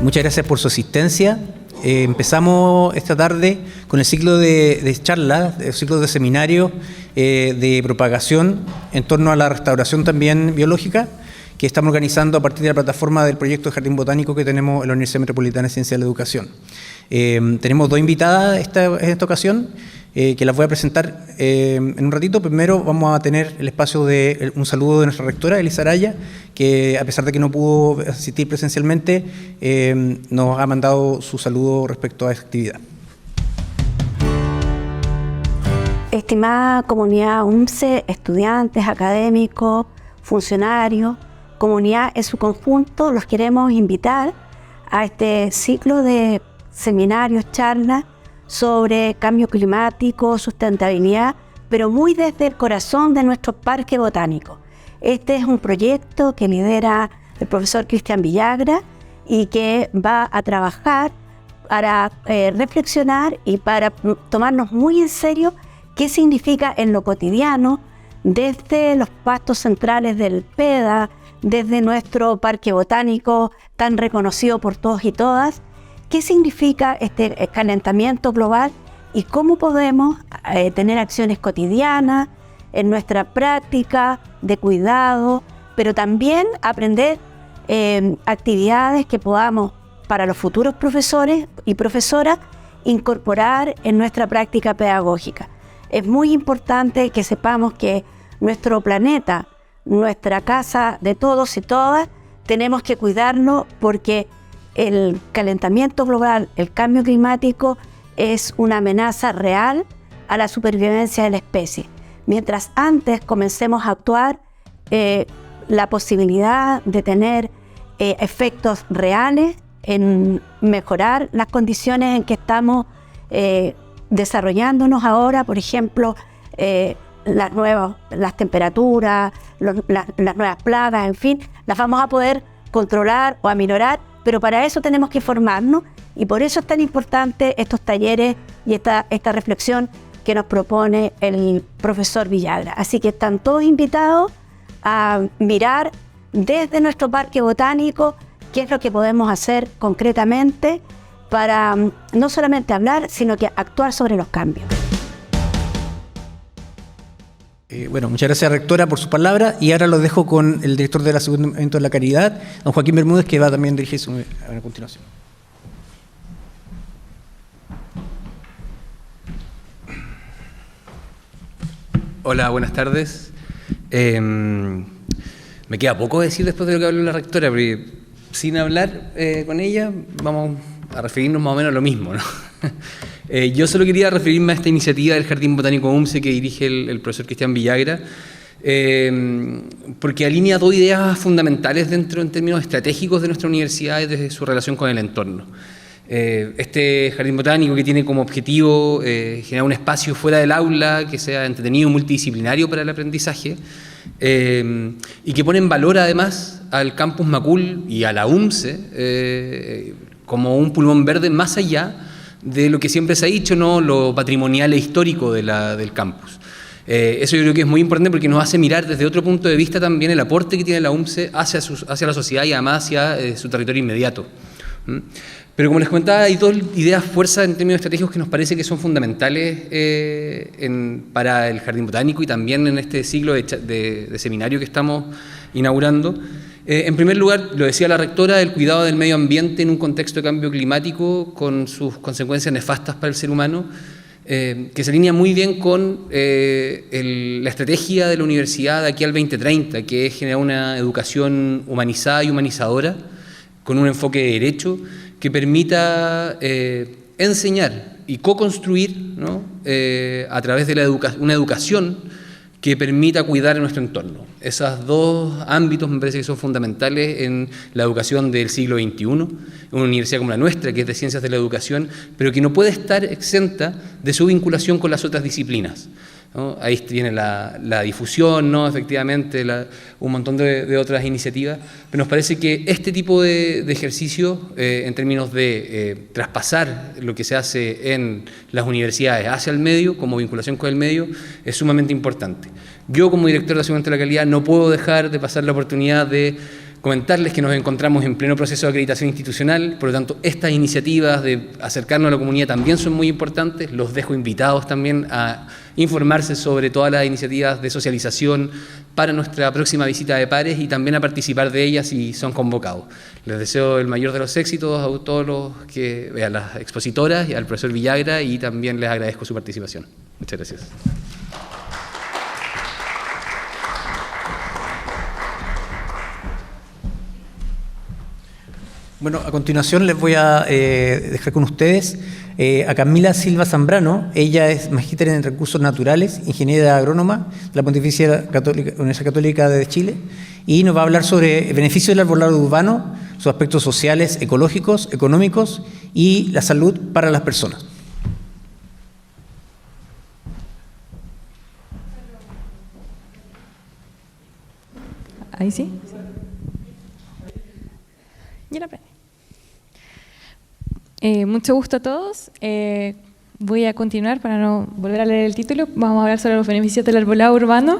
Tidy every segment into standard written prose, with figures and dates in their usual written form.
Muchas gracias por su asistencia. Empezamos esta tarde con el ciclo de charlas, el ciclo de seminarios de propagación en torno a la restauración también biológica, que estamos organizando a partir de la plataforma del proyecto de Jardín Botánico que tenemos en la Universidad Metropolitana de Ciencia de la Educación. Tenemos dos invitadas en esta ocasión, que las voy a presentar en un ratito. Primero vamos a tener el espacio de un saludo de nuestra rectora, Elisa Araya, que a pesar de que no pudo asistir presencialmente, nos ha mandado su saludo respecto a esta actividad. Estimada comunidad UMCE, estudiantes, académicos, funcionarios, comunidad en su conjunto, los queremos invitar a este ciclo de seminarios, charlas sobre cambio climático, sustentabilidad, pero muy desde el corazón de nuestro parque botánico. Este es un proyecto que lidera el profesor Cristian Villagra y que va a trabajar para reflexionar y para tomarnos muy en serio qué significa en lo cotidiano, desde los pastos centrales del PEDA, desde nuestro parque botánico tan reconocido por todos y todas, qué significa este calentamiento global y cómo podemos tener acciones cotidianas en nuestra práctica de cuidado, pero también aprender actividades que podamos, para los futuros profesores y profesoras, incorporar en nuestra práctica pedagógica. Es muy importante que sepamos que nuestro planeta, nuestra casa de todos y todas, tenemos que cuidarlo porque el calentamiento global, el cambio climático, es una amenaza real a la supervivencia de la especie. Mientras antes comencemos a actuar, la posibilidad de tener efectos reales en mejorar las condiciones en que estamos desarrollándonos ahora, por ejemplo, las temperaturas, las nuevas plagas, en fin, las vamos a poder controlar o aminorar, pero para eso tenemos que formarnos y por eso es tan importante estos talleres y esta reflexión que nos propone el profesor Villagra. Así que están todos invitados a mirar desde nuestro parque botánico qué es lo que podemos hacer concretamente para no solamente hablar, sino que actuar sobre los cambios. Bueno, muchas gracias, rectora, por su palabra, y ahora lo dejo con el director de la Segundo Evento de la Caridad, don Joaquín Bermúdez, que va también a dirigirse a continuación. Hola, buenas tardes. Me queda poco decir después de lo que habló la rectora, porque sin hablar con ella vamos a referirnos más o menos a lo mismo, ¿no? Yo solo quería referirme a esta iniciativa del Jardín Botánico UMCE que dirige el profesor Cristian Villagra, porque alinea dos ideas fundamentales en términos estratégicos de nuestra universidad desde su relación con el entorno. Este Jardín Botánico que tiene como objetivo generar un espacio fuera del aula que sea entretenido y multidisciplinario para el aprendizaje, y que pone en valor además al campus Macul y a la UMCE como un pulmón verde más allá de lo que siempre se ha dicho, ¿no? Lo patrimonial e histórico del campus. Eso yo creo que es muy importante porque nos hace mirar desde otro punto de vista también el aporte que tiene la UMCE hacia la sociedad y además hacia su territorio inmediato. Pero como les comentaba, hay dos ideas fuerzas en términos estratégicos que nos parece que son fundamentales para el Jardín Botánico y también en este ciclo de seminario que estamos inaugurando. En primer lugar, lo decía la rectora, el cuidado del medio ambiente en un contexto de cambio climático con sus consecuencias nefastas para el ser humano, que se alinea muy bien con la estrategia de la universidad de aquí al 2030, que es generar una educación humanizada y humanizadora, con un enfoque de derecho, que permita enseñar y co-construir, ¿no? A través de una educación que permita cuidar nuestro entorno. Esos dos ámbitos me parece que son fundamentales en la educación del siglo XXI, en una universidad como la nuestra, que es de ciencias de la educación, pero que no puede estar exenta de su vinculación con las otras disciplinas, ¿no? Ahí tiene la difusión, ¿no? Efectivamente, un montón de otras iniciativas, pero nos parece que este tipo de ejercicio, en términos de traspasar lo que se hace en las universidades hacia el medio, como vinculación con el medio, es sumamente importante. Yo, como director de la Segundo Evento de la Calidad, no puedo dejar de pasar la oportunidad de Comentarles que nos encontramos en pleno proceso de acreditación institucional, por lo tanto, estas iniciativas de acercarnos a la comunidad también son muy importantes. Los dejo invitados también a informarse sobre todas las iniciativas de socialización para nuestra próxima visita de pares y también a participar de ellas si son convocados. Les deseo el mayor de los éxitos a todos los que vean, las expositoras y al profesor Villagra, y también les agradezco su participación. Muchas gracias. Bueno, a continuación les voy a dejar con ustedes a Camila Silva Zambrano. Ella es magíster en Recursos Naturales, ingeniera agrónoma de la Pontificia Universidad Católica de Chile, y nos va a hablar sobre el beneficio del arbolado urbano, sus aspectos sociales, ecológicos, económicos y la salud para las personas. Ahí sí. Ya la aprendí. Mucho gusto a todos. Voy a continuar para no volver a leer el título. Vamos a hablar sobre los beneficios del arbolado urbano.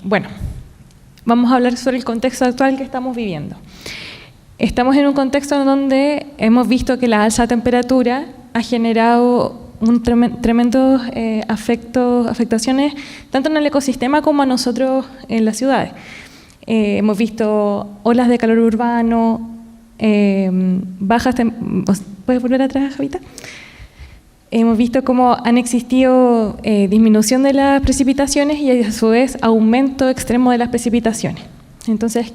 Bueno, vamos a hablar sobre el contexto actual que estamos viviendo. Estamos en un contexto en donde hemos visto que la alza de temperatura ha generado tremendos afectaciones tanto en el ecosistema como a nosotros en las ciudades. Hemos visto olas de calor urbano, ¿puedes volver atrás, Javita? Hemos visto cómo han existido disminución de las precipitaciones y a su vez aumento extremo de las precipitaciones. Entonces,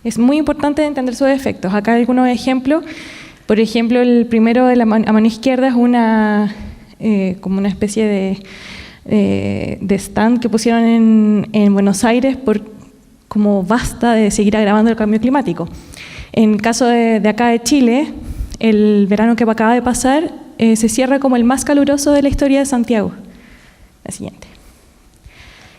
es muy importante entender sus efectos. Acá hay algunos ejemplos. Por ejemplo, el primero a mano izquierda es como una especie de stand que pusieron en Buenos Aires como basta de seguir agravando el cambio climático. En caso de acá de Chile, el verano que acaba de pasar se cierra como el más caluroso de la historia de Santiago. La siguiente.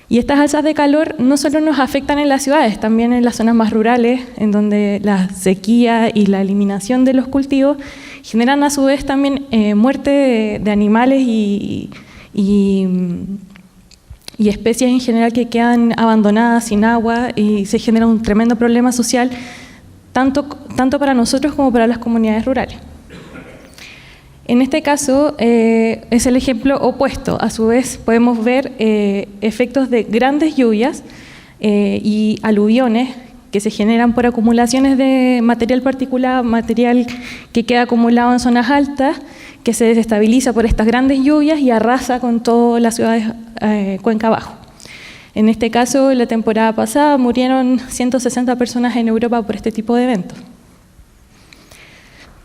Y estas alzas de calor no solo nos afectan en las ciudades, también en las zonas más rurales, en donde la sequía y la eliminación de los cultivos generan a su vez también muerte de animales y especies en general que quedan abandonadas sin agua, y se genera un tremendo problema social tanto para nosotros como para las comunidades rurales. En este caso es el ejemplo opuesto. A su vez podemos ver efectos de grandes lluvias y aluviones que se generan por acumulaciones de material particulado, material que queda acumulado en zonas altas, que se desestabiliza por estas grandes lluvias y arrasa con todas las ciudades cuenca abajo. En este caso, la temporada pasada murieron 160 personas en Europa por este tipo de eventos.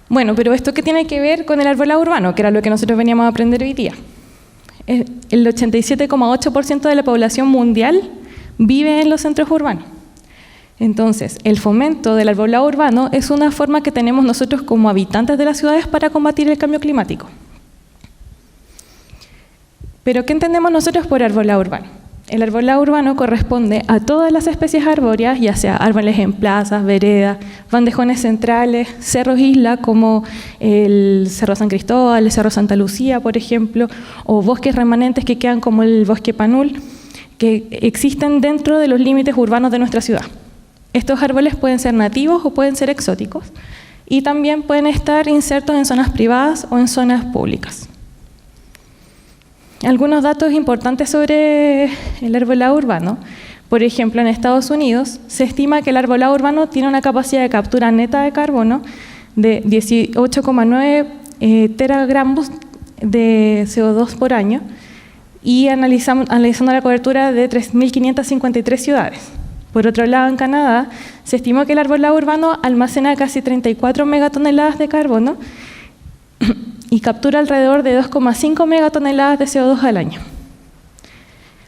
Bueno, pero ¿esto qué tiene que ver con el arbolado urbano? Que era lo que nosotros veníamos a aprender hoy día. El 87,8% de la población mundial vive en los centros urbanos. Entonces, el fomento del arbolado urbano es una forma que tenemos nosotros como habitantes de las ciudades para combatir el cambio climático. Pero ¿qué entendemos nosotros por arbolado urbano? El arbolado urbano corresponde a todas las especies arbóreas, ya sea árboles en plazas, veredas, bandejones centrales, cerros isla como el Cerro San Cristóbal, el Cerro Santa Lucía, por ejemplo, o bosques remanentes que quedan como el Bosque Panul, que existen dentro de los límites urbanos de nuestra ciudad. Estos árboles pueden ser nativos o pueden ser exóticos, y también pueden estar insertos en zonas privadas o en zonas públicas. Algunos datos importantes sobre el arbolado urbano. Por ejemplo, en Estados Unidos se estima que el arbolado urbano tiene una capacidad de captura neta de carbono de 18,9 teragramos de CO2 por año, y analizando la cobertura de 3.553 ciudades. Por otro lado, en Canadá se estimó que el arbolado urbano almacena casi 34 megatoneladas de carbono y captura alrededor de 2,5 megatoneladas de CO2 al año.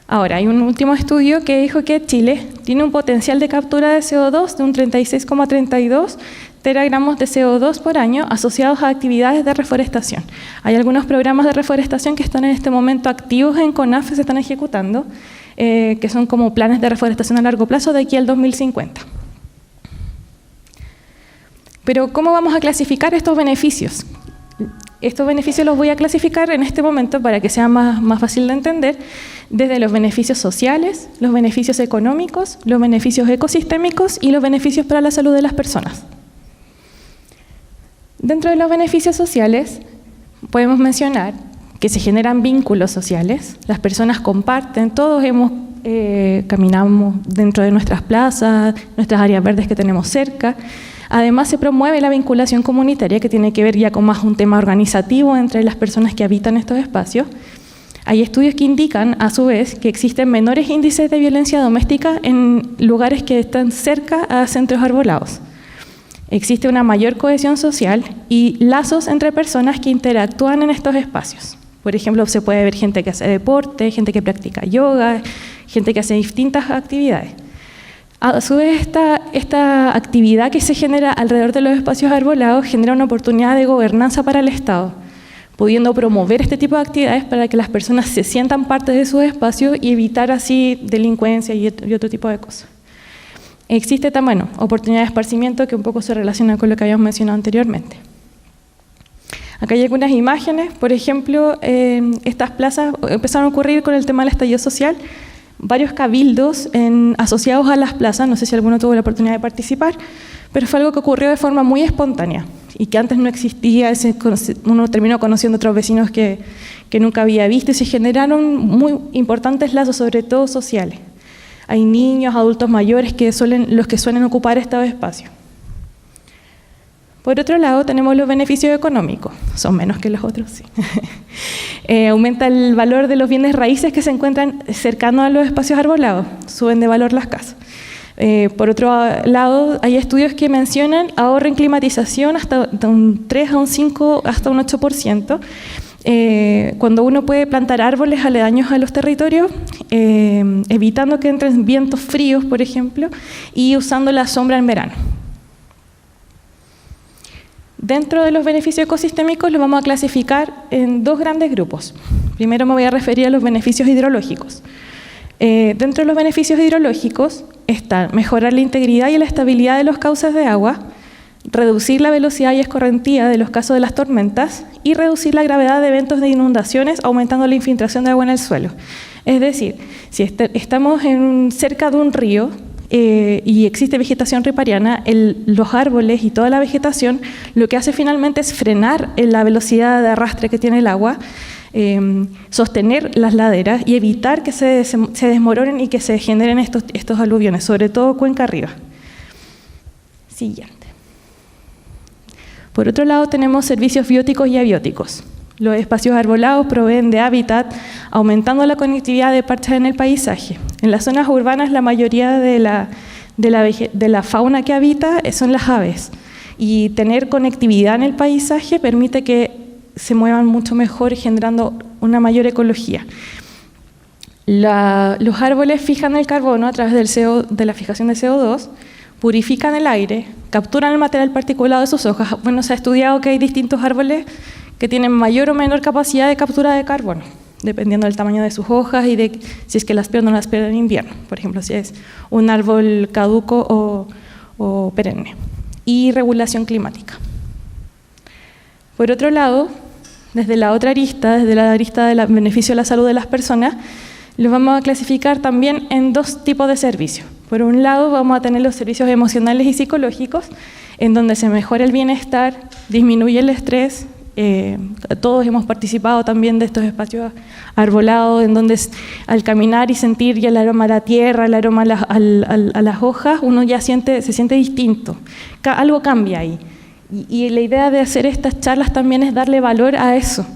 Ahora, hay un último estudio que dijo que Chile tiene un potencial de captura de CO2 de un 36,32 teragramos de CO2 por año asociados a actividades de reforestación. Hay algunos programas de reforestación que están en este momento activos en CONAF, se están ejecutando, que son como planes de reforestación a largo plazo de aquí al 2050. Pero, ¿cómo vamos a clasificar estos beneficios? estos beneficios los voy a clasificar en este momento para que sea más fácil de entender, desde los beneficios sociales, los beneficios económicos, los beneficios ecosistémicos y los beneficios para la salud de las personas. Dentro de los beneficios sociales podemos mencionar que se generan vínculos sociales, las personas comparten, todos caminamos dentro de nuestras plazas, nuestras áreas verdes que tenemos cerca. Además, se promueve la vinculación comunitaria, que tiene que ver ya con más un tema organizativo entre las personas que habitan estos espacios. Hay estudios que indican, a su vez, que existen menores índices de violencia doméstica en lugares que están cerca a centros arbolados. Existe una mayor cohesión social y lazos entre personas que interactúan en estos espacios. Por ejemplo, se puede ver gente que hace deporte, gente que practica yoga, gente que hace distintas actividades. A su vez, esta actividad que se genera alrededor de los espacios arbolados genera una oportunidad de gobernanza para el Estado, pudiendo promover este tipo de actividades para que las personas se sientan parte de sus espacios y evitar así delincuencia y otro tipo de cosas. Existe también oportunidad de esparcimiento que un poco se relaciona con lo que habíamos mencionado anteriormente. Acá hay algunas imágenes, por ejemplo, estas plazas empezaron a ocurrir con el tema del estallido social, varios cabildos asociados a las plazas, no sé si alguno tuvo la oportunidad de participar, pero fue algo que ocurrió de forma muy espontánea y que antes no existía, uno terminó conociendo otros vecinos que nunca había visto y se generaron muy importantes lazos, sobre todo sociales. Hay niños, adultos mayores los que suelen ocupar estos espacios. Por otro lado, tenemos los beneficios económicos, son menos que los otros, sí. Aumenta el valor de los bienes raíces que se encuentran cercanos a los espacios arbolados, suben de valor las casas. Por otro lado, hay estudios que mencionan ahorro en climatización hasta un 3 a un 5, hasta un 8%, cuando uno puede plantar árboles aledaños a los territorios, evitando que entren vientos fríos, por ejemplo, y usando la sombra en verano. Dentro de los beneficios ecosistémicos los vamos a clasificar en dos grandes grupos. Primero me voy a referir a los beneficios hidrológicos. Dentro de los beneficios hidrológicos están mejorar la integridad y la estabilidad de los cauces de agua, reducir la velocidad y escorrentía de los casos de las tormentas y reducir la gravedad de eventos de inundaciones, aumentando la infiltración de agua en el suelo. Es decir, si estamos cerca de un río, y existe vegetación ripariana, los árboles y toda la vegetación lo que hace finalmente es frenar la velocidad de arrastre que tiene el agua, sostener las laderas y evitar que se desmoronen y que se generen estos aluviones, sobre todo cuenca arriba. Siguiente. Por otro lado, tenemos servicios bióticos y abióticos. Los espacios arbolados proveen de hábitat, aumentando la conectividad de parches en el paisaje. En las zonas urbanas, la mayoría de la fauna que habita son las aves. Y tener conectividad en el paisaje permite que se muevan mucho mejor, generando una mayor ecología. Los árboles fijan el carbono a través de la fijación de CO2, purifican el aire, capturan el material particulado de sus hojas. Bueno, se ha estudiado que hay distintos árboles que tienen mayor o menor capacidad de captura de carbono, dependiendo del tamaño de sus hojas y de si es que las pierden o no las pierden en invierno. Por ejemplo, si es un árbol caduco o perenne. Y regulación climática. Por otro lado, desde la otra arista, desde la arista del beneficio a la salud de las personas, los vamos a clasificar también en dos tipos de servicios. Por un lado, vamos a tener los servicios emocionales y psicológicos, en donde se mejora el bienestar, disminuye el estrés. Todos hemos participado también de estos espacios arbolados, en donde al caminar y sentir ya el aroma a la tierra, el aroma a las hojas, uno ya se siente distinto. Algo cambia ahí. Y la idea de hacer estas charlas también es darle valor a eso.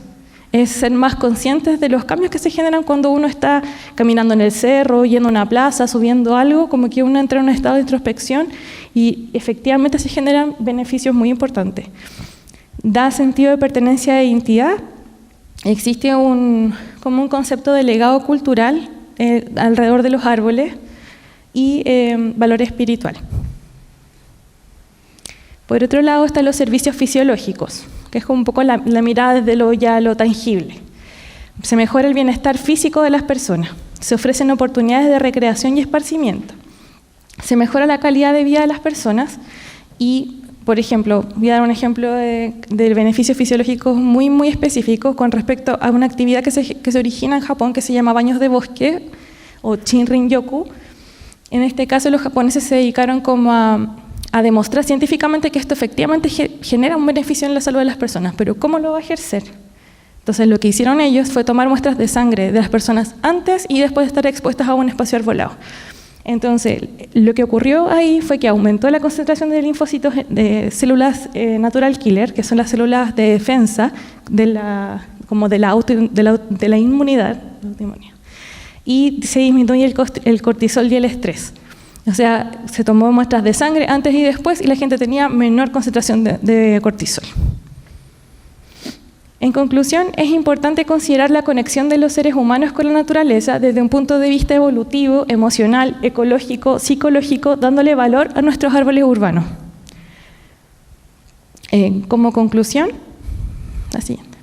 Es ser más conscientes de los cambios que se generan cuando uno está caminando en el cerro, yendo a una plaza, subiendo algo, como que uno entra en un estado de introspección y efectivamente se generan beneficios muy importantes. Da sentido de pertenencia e identidad. Existe como un concepto de legado cultural alrededor de los árboles y valor espiritual. Por otro lado están los servicios fisiológicos, que es como un poco la mirada desde lo tangible. Se mejora el bienestar físico de las personas, se ofrecen oportunidades de recreación y esparcimiento, se mejora la calidad de vida de las personas y Por ejemplo, voy a dar un ejemplo de beneficios fisiológicos muy, muy específicos con respecto a una actividad que se origina en Japón que se llama baños de bosque o Shinrin-yoku. En este caso, los japoneses se dedicaron como a demostrar científicamente que esto efectivamente genera un beneficio en la salud de las personas, pero ¿cómo lo va a ejercer? Entonces, lo que hicieron ellos fue tomar muestras de sangre de las personas antes y después de estar expuestas a un espacio arbolado. Entonces, lo que ocurrió ahí fue que aumentó la concentración de linfocitos de células natural killer, que son las células de defensa de la inmunidad, y se disminuye el cortisol y el estrés. O sea, se tomó muestras de sangre antes y después y la gente tenía menor concentración de cortisol. En conclusión, es importante considerar la conexión de los seres humanos con la naturaleza desde un punto de vista evolutivo, emocional, ecológico, psicológico, dándole valor a nuestros árboles urbanos. Como conclusión, la siguiente.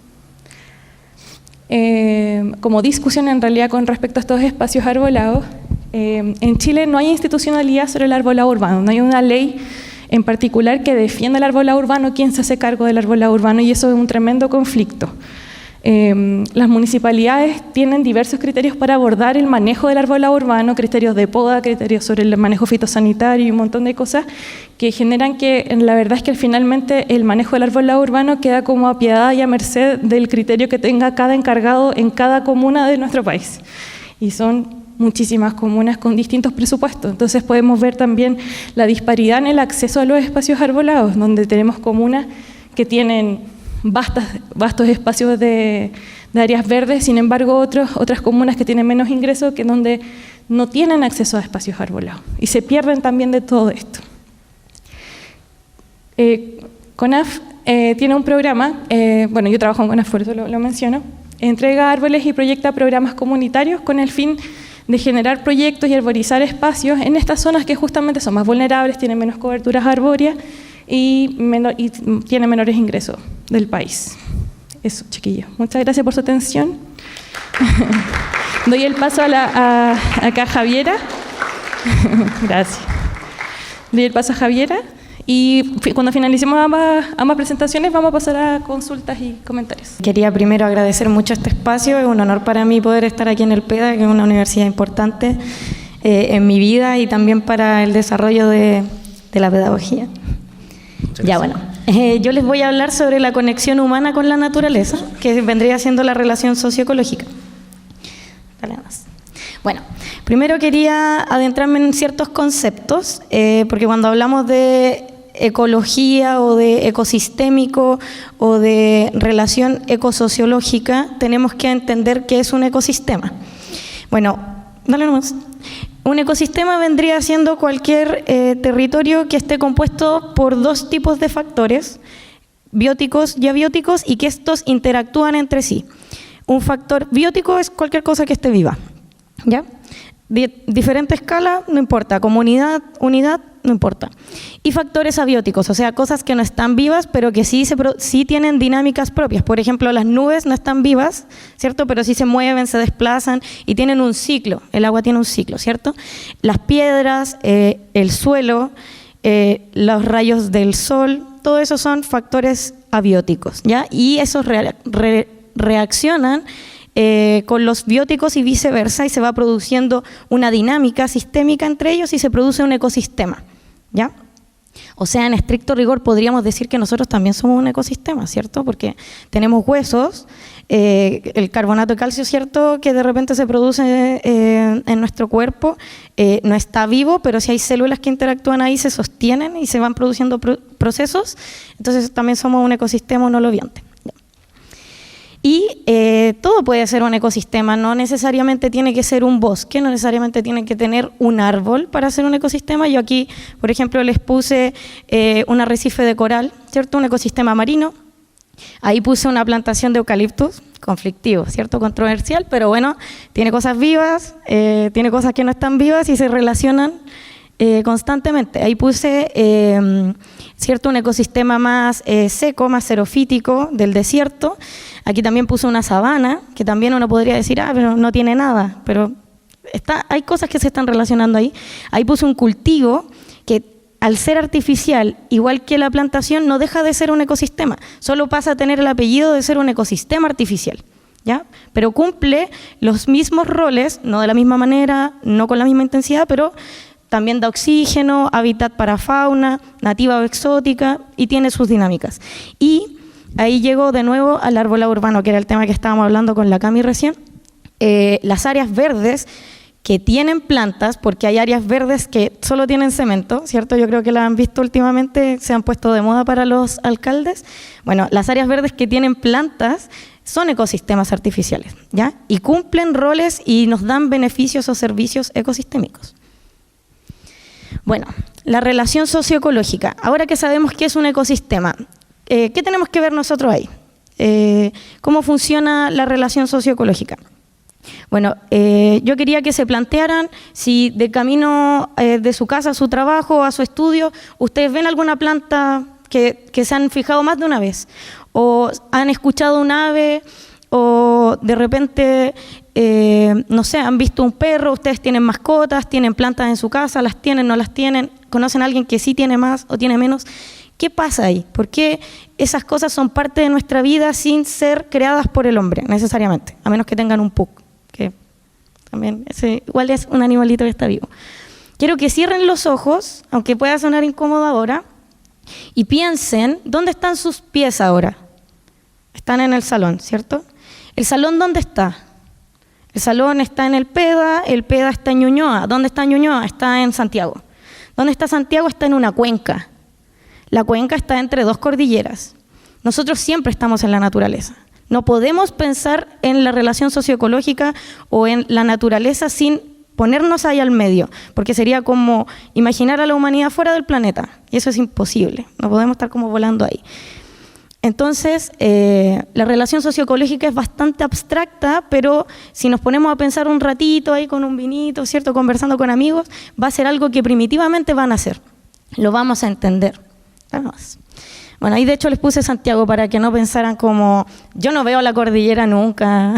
Como discusión en realidad con respecto a estos espacios arbolados, en Chile no hay institucionalidad sobre el arbolado urbano, no hay una ley en particular que defienda el arbolado urbano, quién se hace cargo del arbolado urbano, y eso es un tremendo conflicto. Las municipalidades tienen diversos criterios para abordar el manejo del arbolado urbano, criterios de poda, criterios sobre el manejo fitosanitario y un montón de cosas que generan que la verdad es que finalmente el manejo del arbolado urbano queda como apiadada y a merced del criterio que tenga cada encargado en cada comuna de nuestro país. Y son muchísimas comunas con distintos presupuestos. Entonces podemos ver también la disparidad en el acceso a los espacios arbolados, donde tenemos comunas que tienen vastos espacios de áreas verdes, sin embargo otras comunas que tienen menos ingresos, que donde no tienen acceso a espacios arbolados y se pierden también de todo esto. CONAF tiene un programa, bueno, yo trabajo en CONAF, por eso lo menciono, entrega árboles y proyecta programas comunitarios con el fin de generar proyectos y arborizar espacios en estas zonas que justamente son más vulnerables, tienen menos coberturas arbóreas y tienen menores ingresos del país. Eso, chiquillos. Muchas gracias por su atención. Doy el paso acá a Javiera. Gracias. Doy el paso a Javiera y cuando finalicemos ambas presentaciones vamos a pasar a consultas y comentarios. Quería primero agradecer mucho este espacio, es un honor para mí poder estar aquí en el PEDA, que es una universidad importante en mi vida y también para el desarrollo de la pedagogía. Ya bueno, yo les voy a hablar sobre la conexión humana con la naturaleza, que vendría siendo la relación socioecológica. Dale más. Bueno, primero quería adentrarme en ciertos conceptos, porque cuando hablamos de ecología o de ecosistémico o de relación ecosociológica, tenemos que entender qué es un ecosistema. Bueno, dale nomás. Un ecosistema vendría siendo cualquier territorio que esté compuesto por dos tipos de factores, bióticos y abióticos, y que estos interactúan entre sí. Un factor biótico es cualquier cosa que esté viva, ¿ya? Diferente escala, no importa, comunidad, unidad, no importa. Y factores abióticos, o sea, cosas que no están vivas, pero que sí tienen dinámicas propias. Por ejemplo, las nubes no están vivas, ¿cierto? Pero sí se mueven, se desplazan y tienen un ciclo. El agua tiene un ciclo, ¿cierto? Las piedras, el suelo, los rayos del sol, todo eso son factores abióticos, ¿ya? Y esos reaccionan con los bióticos y viceversa, y se va produciendo una dinámica sistémica entre ellos y se produce un ecosistema, ¿ya? O sea, en estricto rigor podríamos decir que nosotros también somos un ecosistema, ¿cierto? Porque tenemos huesos, el carbonato de calcio, ¿cierto?, que de repente se produce en nuestro cuerpo, no está vivo, pero si hay células que interactúan ahí, se sostienen y se van produciendo procesos, entonces también somos un ecosistema no viviente. Y todo puede ser un ecosistema, no necesariamente tiene que ser un bosque, no necesariamente tiene que tener un árbol para ser un ecosistema. Yo aquí, por ejemplo, les puse un arrecife de coral, ¿cierto? Un ecosistema marino. Ahí puse una plantación de eucaliptus, conflictivo, ¿cierto? Controversial, pero bueno, tiene cosas vivas, tiene cosas que no están vivas y se relacionan constantemente. Ahí puse, ¿cierto?, un ecosistema más seco, más xerofítico del desierto. Aquí también puse una sabana, que también uno podría decir, pero no tiene nada, pero hay cosas que se están relacionando ahí. Ahí puse un cultivo que al ser artificial, igual que la plantación, no deja de ser un ecosistema, solo pasa a tener el apellido de ser un ecosistema artificial, ¿ya? Pero cumple los mismos roles, no de la misma manera, no con la misma intensidad, pero también da oxígeno, hábitat para fauna, nativa o exótica, y tiene sus dinámicas. Y ahí llego de nuevo al arbolado urbano, que era el tema que estábamos hablando con la Cami recién. Las áreas verdes que tienen plantas, porque hay áreas verdes que solo tienen cemento, ¿cierto? Yo creo que la han visto últimamente, se han puesto de moda para los alcaldes. Bueno, las áreas verdes que tienen plantas son ecosistemas artificiales, ¿ya? Y cumplen roles y nos dan beneficios o servicios ecosistémicos. Bueno, la relación socioecológica. Ahora que sabemos qué es un ecosistema, ¿qué tenemos que ver nosotros ahí? ¿Cómo funciona la relación socioecológica? Bueno, yo quería que se plantearan si de camino de su casa a su trabajo, a su estudio, ustedes ven alguna planta que se han fijado más de una vez, o han escuchado un ave, o de repente, no sé, han visto un perro, ustedes tienen mascotas, tienen plantas en su casa, las tienen, no las tienen, conocen a alguien que sí tiene más o tiene menos. ¿Qué pasa ahí? ¿Por qué esas cosas son parte de nuestra vida sin ser creadas por el hombre, necesariamente? A menos que tengan un pug, que también igual es un animalito que está vivo. Quiero que cierren los ojos, aunque pueda sonar incómodo ahora, y piensen, ¿dónde están sus pies ahora? Están en el salón, ¿cierto? ¿El salón dónde está? El salón está en el PEDA está en Ñuñoa. ¿Dónde está Ñuñoa? Está en Santiago. ¿Dónde está Santiago? Está en una cuenca. La cuenca está entre dos cordilleras. Nosotros siempre estamos en la naturaleza. No podemos pensar en la relación socioecológica o en la naturaleza sin ponernos ahí al medio, porque sería como imaginar a la humanidad fuera del planeta, y eso es imposible, no podemos estar como volando ahí. Entonces, la relación socioecológica es bastante abstracta, pero si nos ponemos a pensar un ratito ahí con un vinito, ¿cierto?, conversando con amigos, va a ser algo que primitivamente van a hacer, lo vamos a entender. Vamos. Bueno, ahí de hecho les puse Santiago para que no pensaran como, yo no veo la cordillera nunca.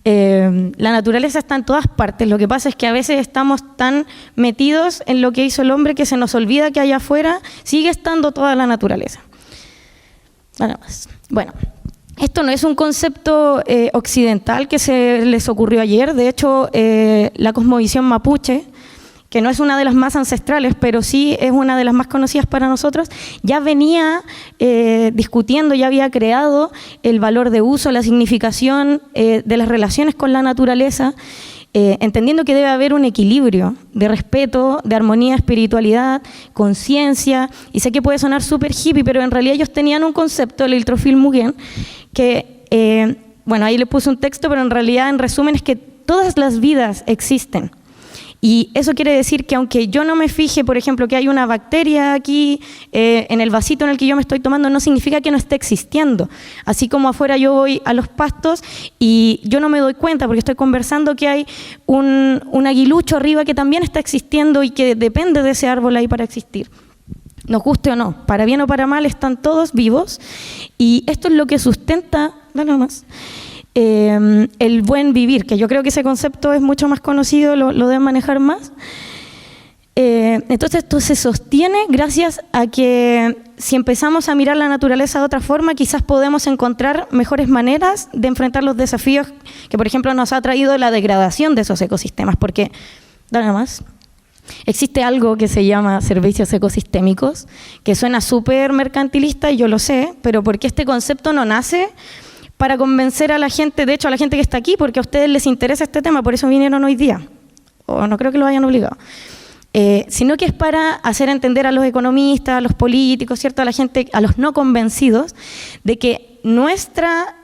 La naturaleza está en todas partes, lo que pasa es que a veces estamos tan metidos en lo que hizo el hombre que se nos olvida que allá afuera sigue estando toda la naturaleza. Nada más. Bueno, esto no es un concepto occidental que se les ocurrió ayer, de hecho la cosmovisión mapuche, que no es una de las más ancestrales, pero sí es una de las más conocidas para nosotros, ya venía discutiendo, ya había creado el valor de uso, la significación de las relaciones con la naturaleza, entendiendo que debe haber un equilibrio de respeto, de armonía, espiritualidad, conciencia, y sé que puede sonar súper hippie, pero en realidad ellos tenían un concepto, el Iltrofil Mugen, que, bueno, ahí le puse un texto, pero en realidad, en resumen, es que todas las vidas existen. Y eso quiere decir que aunque yo no me fije, por ejemplo, que hay una bacteria aquí en el vasito en el que yo me estoy tomando, no significa que no esté existiendo. Así como afuera yo voy a los pastos y yo no me doy cuenta porque estoy conversando que hay un aguilucho arriba que también está existiendo y que depende de ese árbol ahí para existir. Nos guste o no, para bien o para mal, están todos vivos y esto es lo que sustenta, nada más, el buen vivir, que yo creo que ese concepto es mucho más conocido, lo deben manejar más. Entonces esto se sostiene gracias a que si empezamos a mirar la naturaleza de otra forma, quizás podemos encontrar mejores maneras de enfrentar los desafíos que, por ejemplo, nos ha traído la degradación de esos ecosistemas, porque, nada más, existe algo que se llama servicios ecosistémicos, que suena súper mercantilista y yo lo sé, pero porque este concepto no nace para convencer a la gente, de hecho a la gente que está aquí, porque a ustedes les interesa este tema, por eso vinieron hoy día, o no creo que lo hayan obligado, sino que es para hacer entender a los economistas, a los políticos, ¿cierto?, a la gente, a los no convencidos, de que nuestra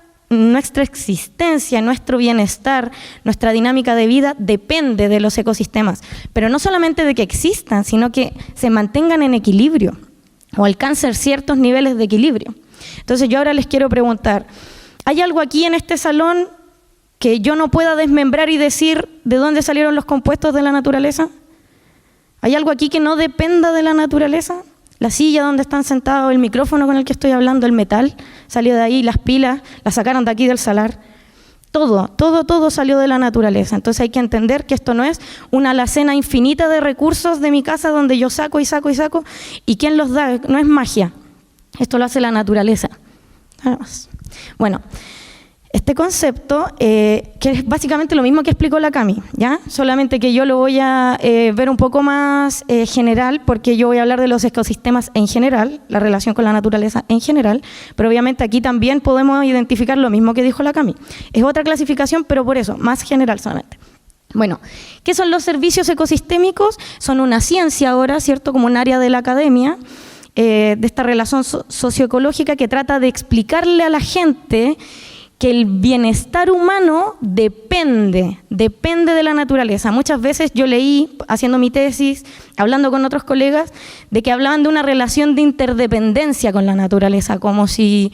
existencia, nuestro bienestar, nuestra dinámica de vida depende de los ecosistemas, pero no solamente de que existan, sino que se mantengan en equilibrio o alcancen ciertos niveles de equilibrio. Entonces yo ahora les quiero preguntar, ¿hay algo aquí en este salón que yo no pueda desmembrar y decir de dónde salieron los compuestos de la naturaleza? ¿Hay algo aquí que no dependa de la naturaleza? La silla donde están sentados, el micrófono con el que estoy hablando, el metal, salió de ahí, las pilas, las sacaron de aquí del salar. Todo salió de la naturaleza. Entonces hay que entender que esto no es una alacena infinita de recursos de mi casa donde yo saco y saco y saco, y ¿quién los da? No es magia. Esto lo hace la naturaleza. Nada más. Bueno, este concepto, que es básicamente lo mismo que explicó la Cami, ¿ya? Solamente que yo lo voy a ver un poco más general, porque yo voy a hablar de los ecosistemas en general, la relación con la naturaleza en general, pero obviamente aquí también podemos identificar lo mismo que dijo la Cami. Es otra clasificación, pero por eso, más general solamente. Bueno, ¿qué son los servicios ecosistémicos? Son una ciencia ahora, ¿cierto? Como un área de la academia, de esta relación socioecológica que trata de explicarle a la gente que el bienestar humano depende de la naturaleza. Muchas veces yo leí, haciendo mi tesis, hablando con otros colegas, de que hablaban de una relación de interdependencia con la naturaleza, como si,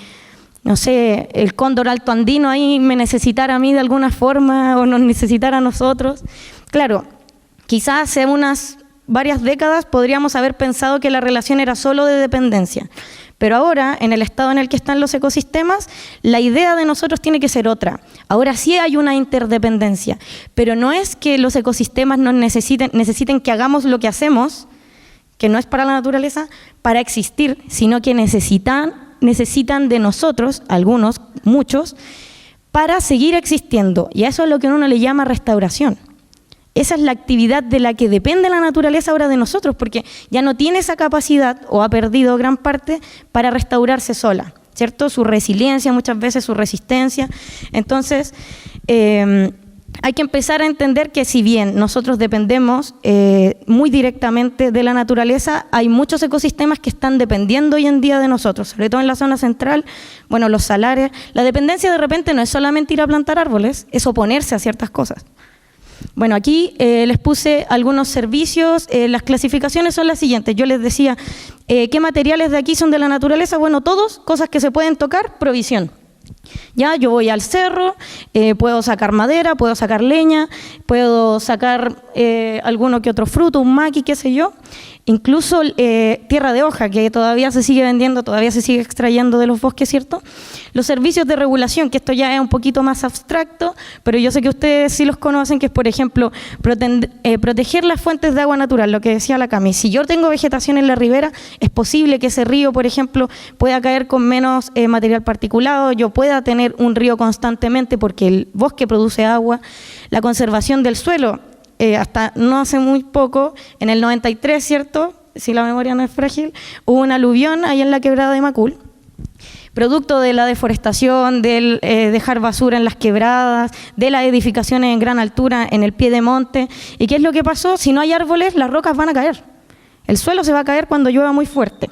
no sé, el cóndor alto andino ahí me necesitara a mí de alguna forma o nos necesitara a nosotros. Claro, quizás hace unas varias décadas podríamos haber pensado que la relación era solo de dependencia. Pero ahora, en el estado en el que están los ecosistemas, la idea de nosotros tiene que ser otra. Ahora sí hay una interdependencia, pero no es que los ecosistemas nos necesiten que hagamos lo que hacemos, que no es para la naturaleza, para existir, sino que necesitan de nosotros, algunos, muchos, para seguir existiendo. Y a eso es lo que uno le llama restauración. Esa es la actividad de la que depende la naturaleza ahora de nosotros, porque ya no tiene esa capacidad, o ha perdido gran parte, para restaurarse sola, ¿cierto? Su resiliencia, muchas veces su resistencia. Entonces, hay que empezar a entender que si bien nosotros dependemos muy directamente de la naturaleza, hay muchos ecosistemas que están dependiendo hoy en día de nosotros, sobre todo en la zona central, bueno, los salares. La dependencia de repente no es solamente ir a plantar árboles, es oponerse a ciertas cosas. Bueno, aquí les puse algunos servicios, las clasificaciones son las siguientes. Yo les decía, ¿qué materiales de aquí son de la naturaleza? Bueno, todos, cosas que se pueden tocar, provisión. Ya, yo voy al cerro, puedo sacar madera, puedo sacar leña, puedo sacar alguno que otro fruto, un maqui, qué sé yo. Incluso tierra de hoja, que todavía se sigue vendiendo, todavía se sigue extrayendo de los bosques, ¿cierto? Los servicios de regulación, que esto ya es un poquito más abstracto, pero yo sé que ustedes sí los conocen, que es, por ejemplo, proteger las fuentes de agua natural, lo que decía la Cami. Si yo tengo vegetación en la ribera, es posible que ese río, por ejemplo, pueda caer con menos material particulado, yo pueda tener un río constantemente porque el bosque produce agua. La conservación del suelo, hasta no hace muy poco, en el 93, ¿cierto? Si la memoria no es frágil, hubo un aluvión ahí en la quebrada de Macul, producto de la deforestación, del dejar basura en las quebradas, de las edificaciones en gran altura, en el pie de monte. ¿Y qué es lo que pasó? Si no hay árboles, las rocas van a caer. El suelo se va a caer cuando llueva muy fuerte.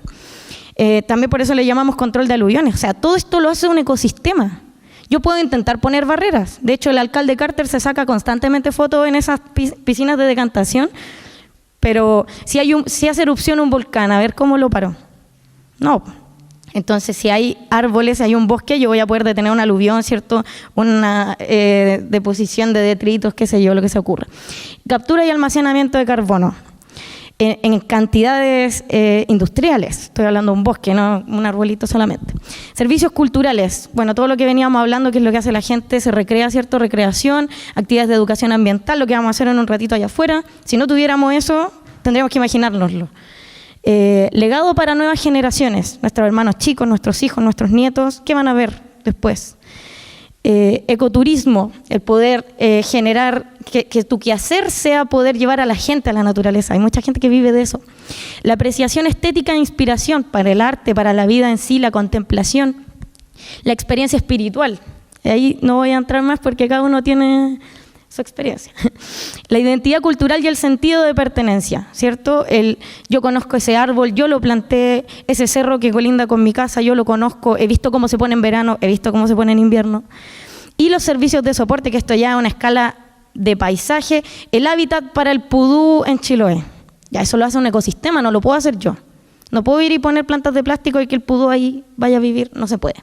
También por eso le llamamos control de aluviones. O sea, todo esto lo hace un ecosistema. Yo puedo intentar poner barreras. De hecho, el alcalde Carter se saca constantemente fotos en esas piscinas de decantación, pero si hace erupción un volcán, a ver cómo lo paró. No. Entonces, si hay árboles, si hay un bosque, yo voy a poder detener un aluvión, ¿cierto? Una deposición de detritos, qué sé yo, lo que se ocurra. Captura y almacenamiento de carbono. En cantidades industriales, estoy hablando de un bosque, no un arbolito solamente. Servicios culturales, bueno, todo lo que veníamos hablando, que es lo que hace la gente, se recrea, ¿cierto? Recreación, actividades de educación ambiental, lo que vamos a hacer en un ratito allá afuera. Si no tuviéramos eso, tendríamos que imaginárnoslo. Legado para nuevas generaciones, nuestros hermanos chicos, nuestros hijos, nuestros nietos, ¿qué van a ver después? Ecoturismo, el poder generar que tu quehacer sea poder llevar a la gente a la naturaleza. Hay mucha gente que vive de eso. La apreciación estética e inspiración para el arte, para la vida en sí, la contemplación. La experiencia espiritual. Y ahí no voy a entrar más porque cada uno tiene su experiencia. La identidad cultural y el sentido de pertenencia, ¿cierto? Yo conozco ese árbol, yo lo planté, ese cerro que colinda con mi casa, yo lo conozco, he visto cómo se pone en verano, he visto cómo se pone en invierno. Y los servicios de soporte, que esto ya es una escala de paisaje, el hábitat para el pudú en Chiloé. Ya eso lo hace un ecosistema, no lo puedo hacer yo. No puedo ir y poner plantas de plástico y que el pudú ahí vaya a vivir, no se puede.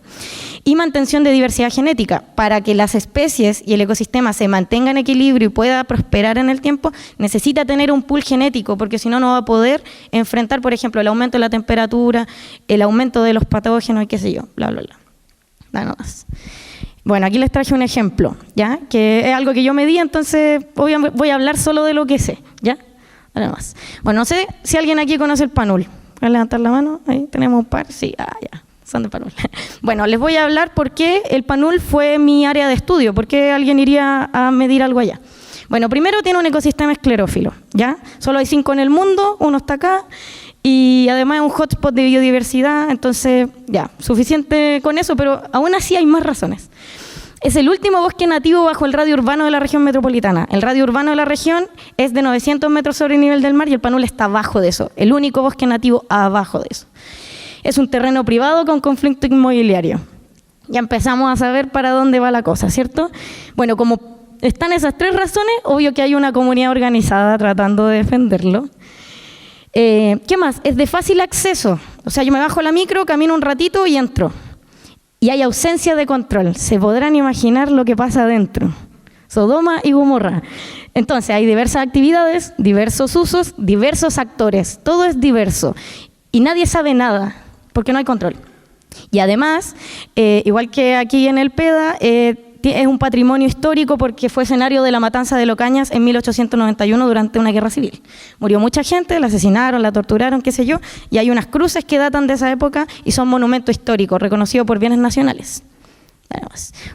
Y mantención de diversidad genética. Para que las especies y el ecosistema se mantengan en equilibrio y pueda prosperar en el tiempo, necesita tener un pool genético, porque si no, no va a poder enfrentar, por ejemplo, el aumento de la temperatura, el aumento de los patógenos y qué sé yo, bla, bla, bla. Nada más. Bueno, aquí les traje un ejemplo, ¿ya? Que es algo que yo medí, entonces voy a hablar solo de lo que sé, ¿ya? Nada más. Bueno, no sé si alguien aquí conoce el PANUL. ¿Voy a levantar la mano? Ahí tenemos un par. Sí, ya, son de PANUL. Bueno, les voy a hablar por qué el PANUL fue mi área de estudio, por qué alguien iría a medir algo allá. Bueno, primero tiene un ecosistema esclerófilo, ¿ya? Solo hay 5 en el mundo, uno está acá, y además es un hotspot de biodiversidad, entonces ya, suficiente con eso, pero aún así hay más razones. Es el último bosque nativo bajo el radio urbano de la región metropolitana. El radio urbano de la región es de 900 metros sobre el nivel del mar y el PANUL está abajo de eso, el único bosque nativo abajo de eso. Es un terreno privado con conflicto inmobiliario. Ya empezamos a saber para dónde va la cosa, ¿cierto? Bueno, como están esas 3 razones, obvio que hay una comunidad organizada tratando de defenderlo. ¿Qué más? Es de fácil acceso. O sea, yo me bajo la micro, camino un ratito y entro. Y hay ausencia de control. Se podrán imaginar lo que pasa adentro. Sodoma y Gomorra. Entonces, hay diversas actividades, diversos usos, diversos actores. Todo es diverso. Y nadie sabe nada, porque no hay control. Y además, igual que aquí en el PEDA, es un patrimonio histórico porque fue escenario de la matanza de Locañas en 1891 durante una guerra civil. Murió mucha gente, la asesinaron, la torturaron, qué sé yo, y hay unas cruces que datan de esa época y son monumento histórico, reconocido por bienes nacionales.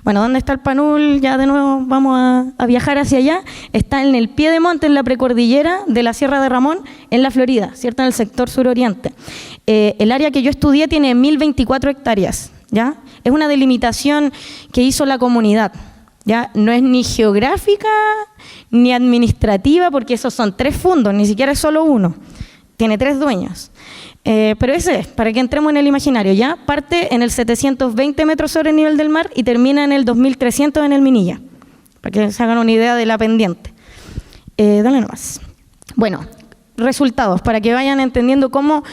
Bueno, ¿dónde está el PANUL? Ya de nuevo vamos a viajar hacia allá. Está en el pie de monte, en la precordillera de la Sierra de Ramón, en la Florida, ¿cierto? En el sector suroriente. El área que yo estudié tiene 1024 hectáreas, ¿ya? Es una delimitación que hizo la comunidad, ¿ya? No es ni geográfica ni administrativa, porque esos son 3 fundos, ni siquiera es solo uno. Tiene 3 dueños. Pero ese es, para que entremos en el imaginario, ¿ya? Parte en el 720 metros sobre el nivel del mar y termina en el 2300 en el Minilla, para que se hagan una idea de la pendiente. Dale nomás. Bueno, resultados, para que vayan entendiendo cómo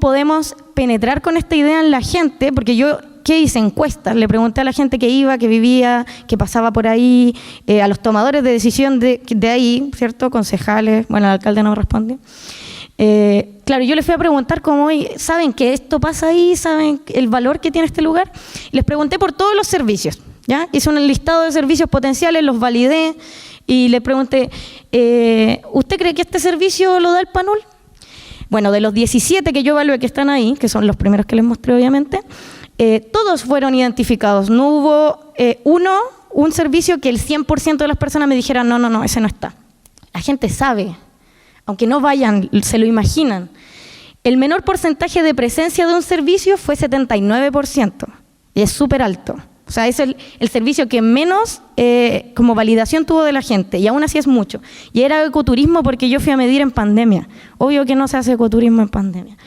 podemos penetrar con esta idea en la gente, porque yo, ¿qué hice? Encuestas, le pregunté a la gente que iba, que vivía, que pasaba por ahí, a los tomadores de decisión de ahí, ¿cierto? Concejales, bueno, el alcalde no me responde. Claro, yo les fui a preguntar cómo, ¿saben que esto pasa ahí? ¿Saben el valor que tiene este lugar? Les pregunté por todos los servicios, ¿ya? Hice un listado de servicios potenciales, los validé y les pregunté, ¿usted cree que este servicio lo da el PANUL? Bueno, de los 17 que yo evalué que están ahí, que son los primeros que les mostré obviamente, todos fueron identificados. No hubo un servicio que el 100% de las personas me dijeran, no, ese no está. La gente sabe, aunque no vayan, se lo imaginan. El menor porcentaje de presencia de un servicio fue 79%, y es súper alto. O sea, es el servicio que menos como validación tuvo de la gente, y aún así es mucho. Y era ecoturismo porque yo fui a medir en pandemia. Obvio que no se hace ecoturismo en pandemia.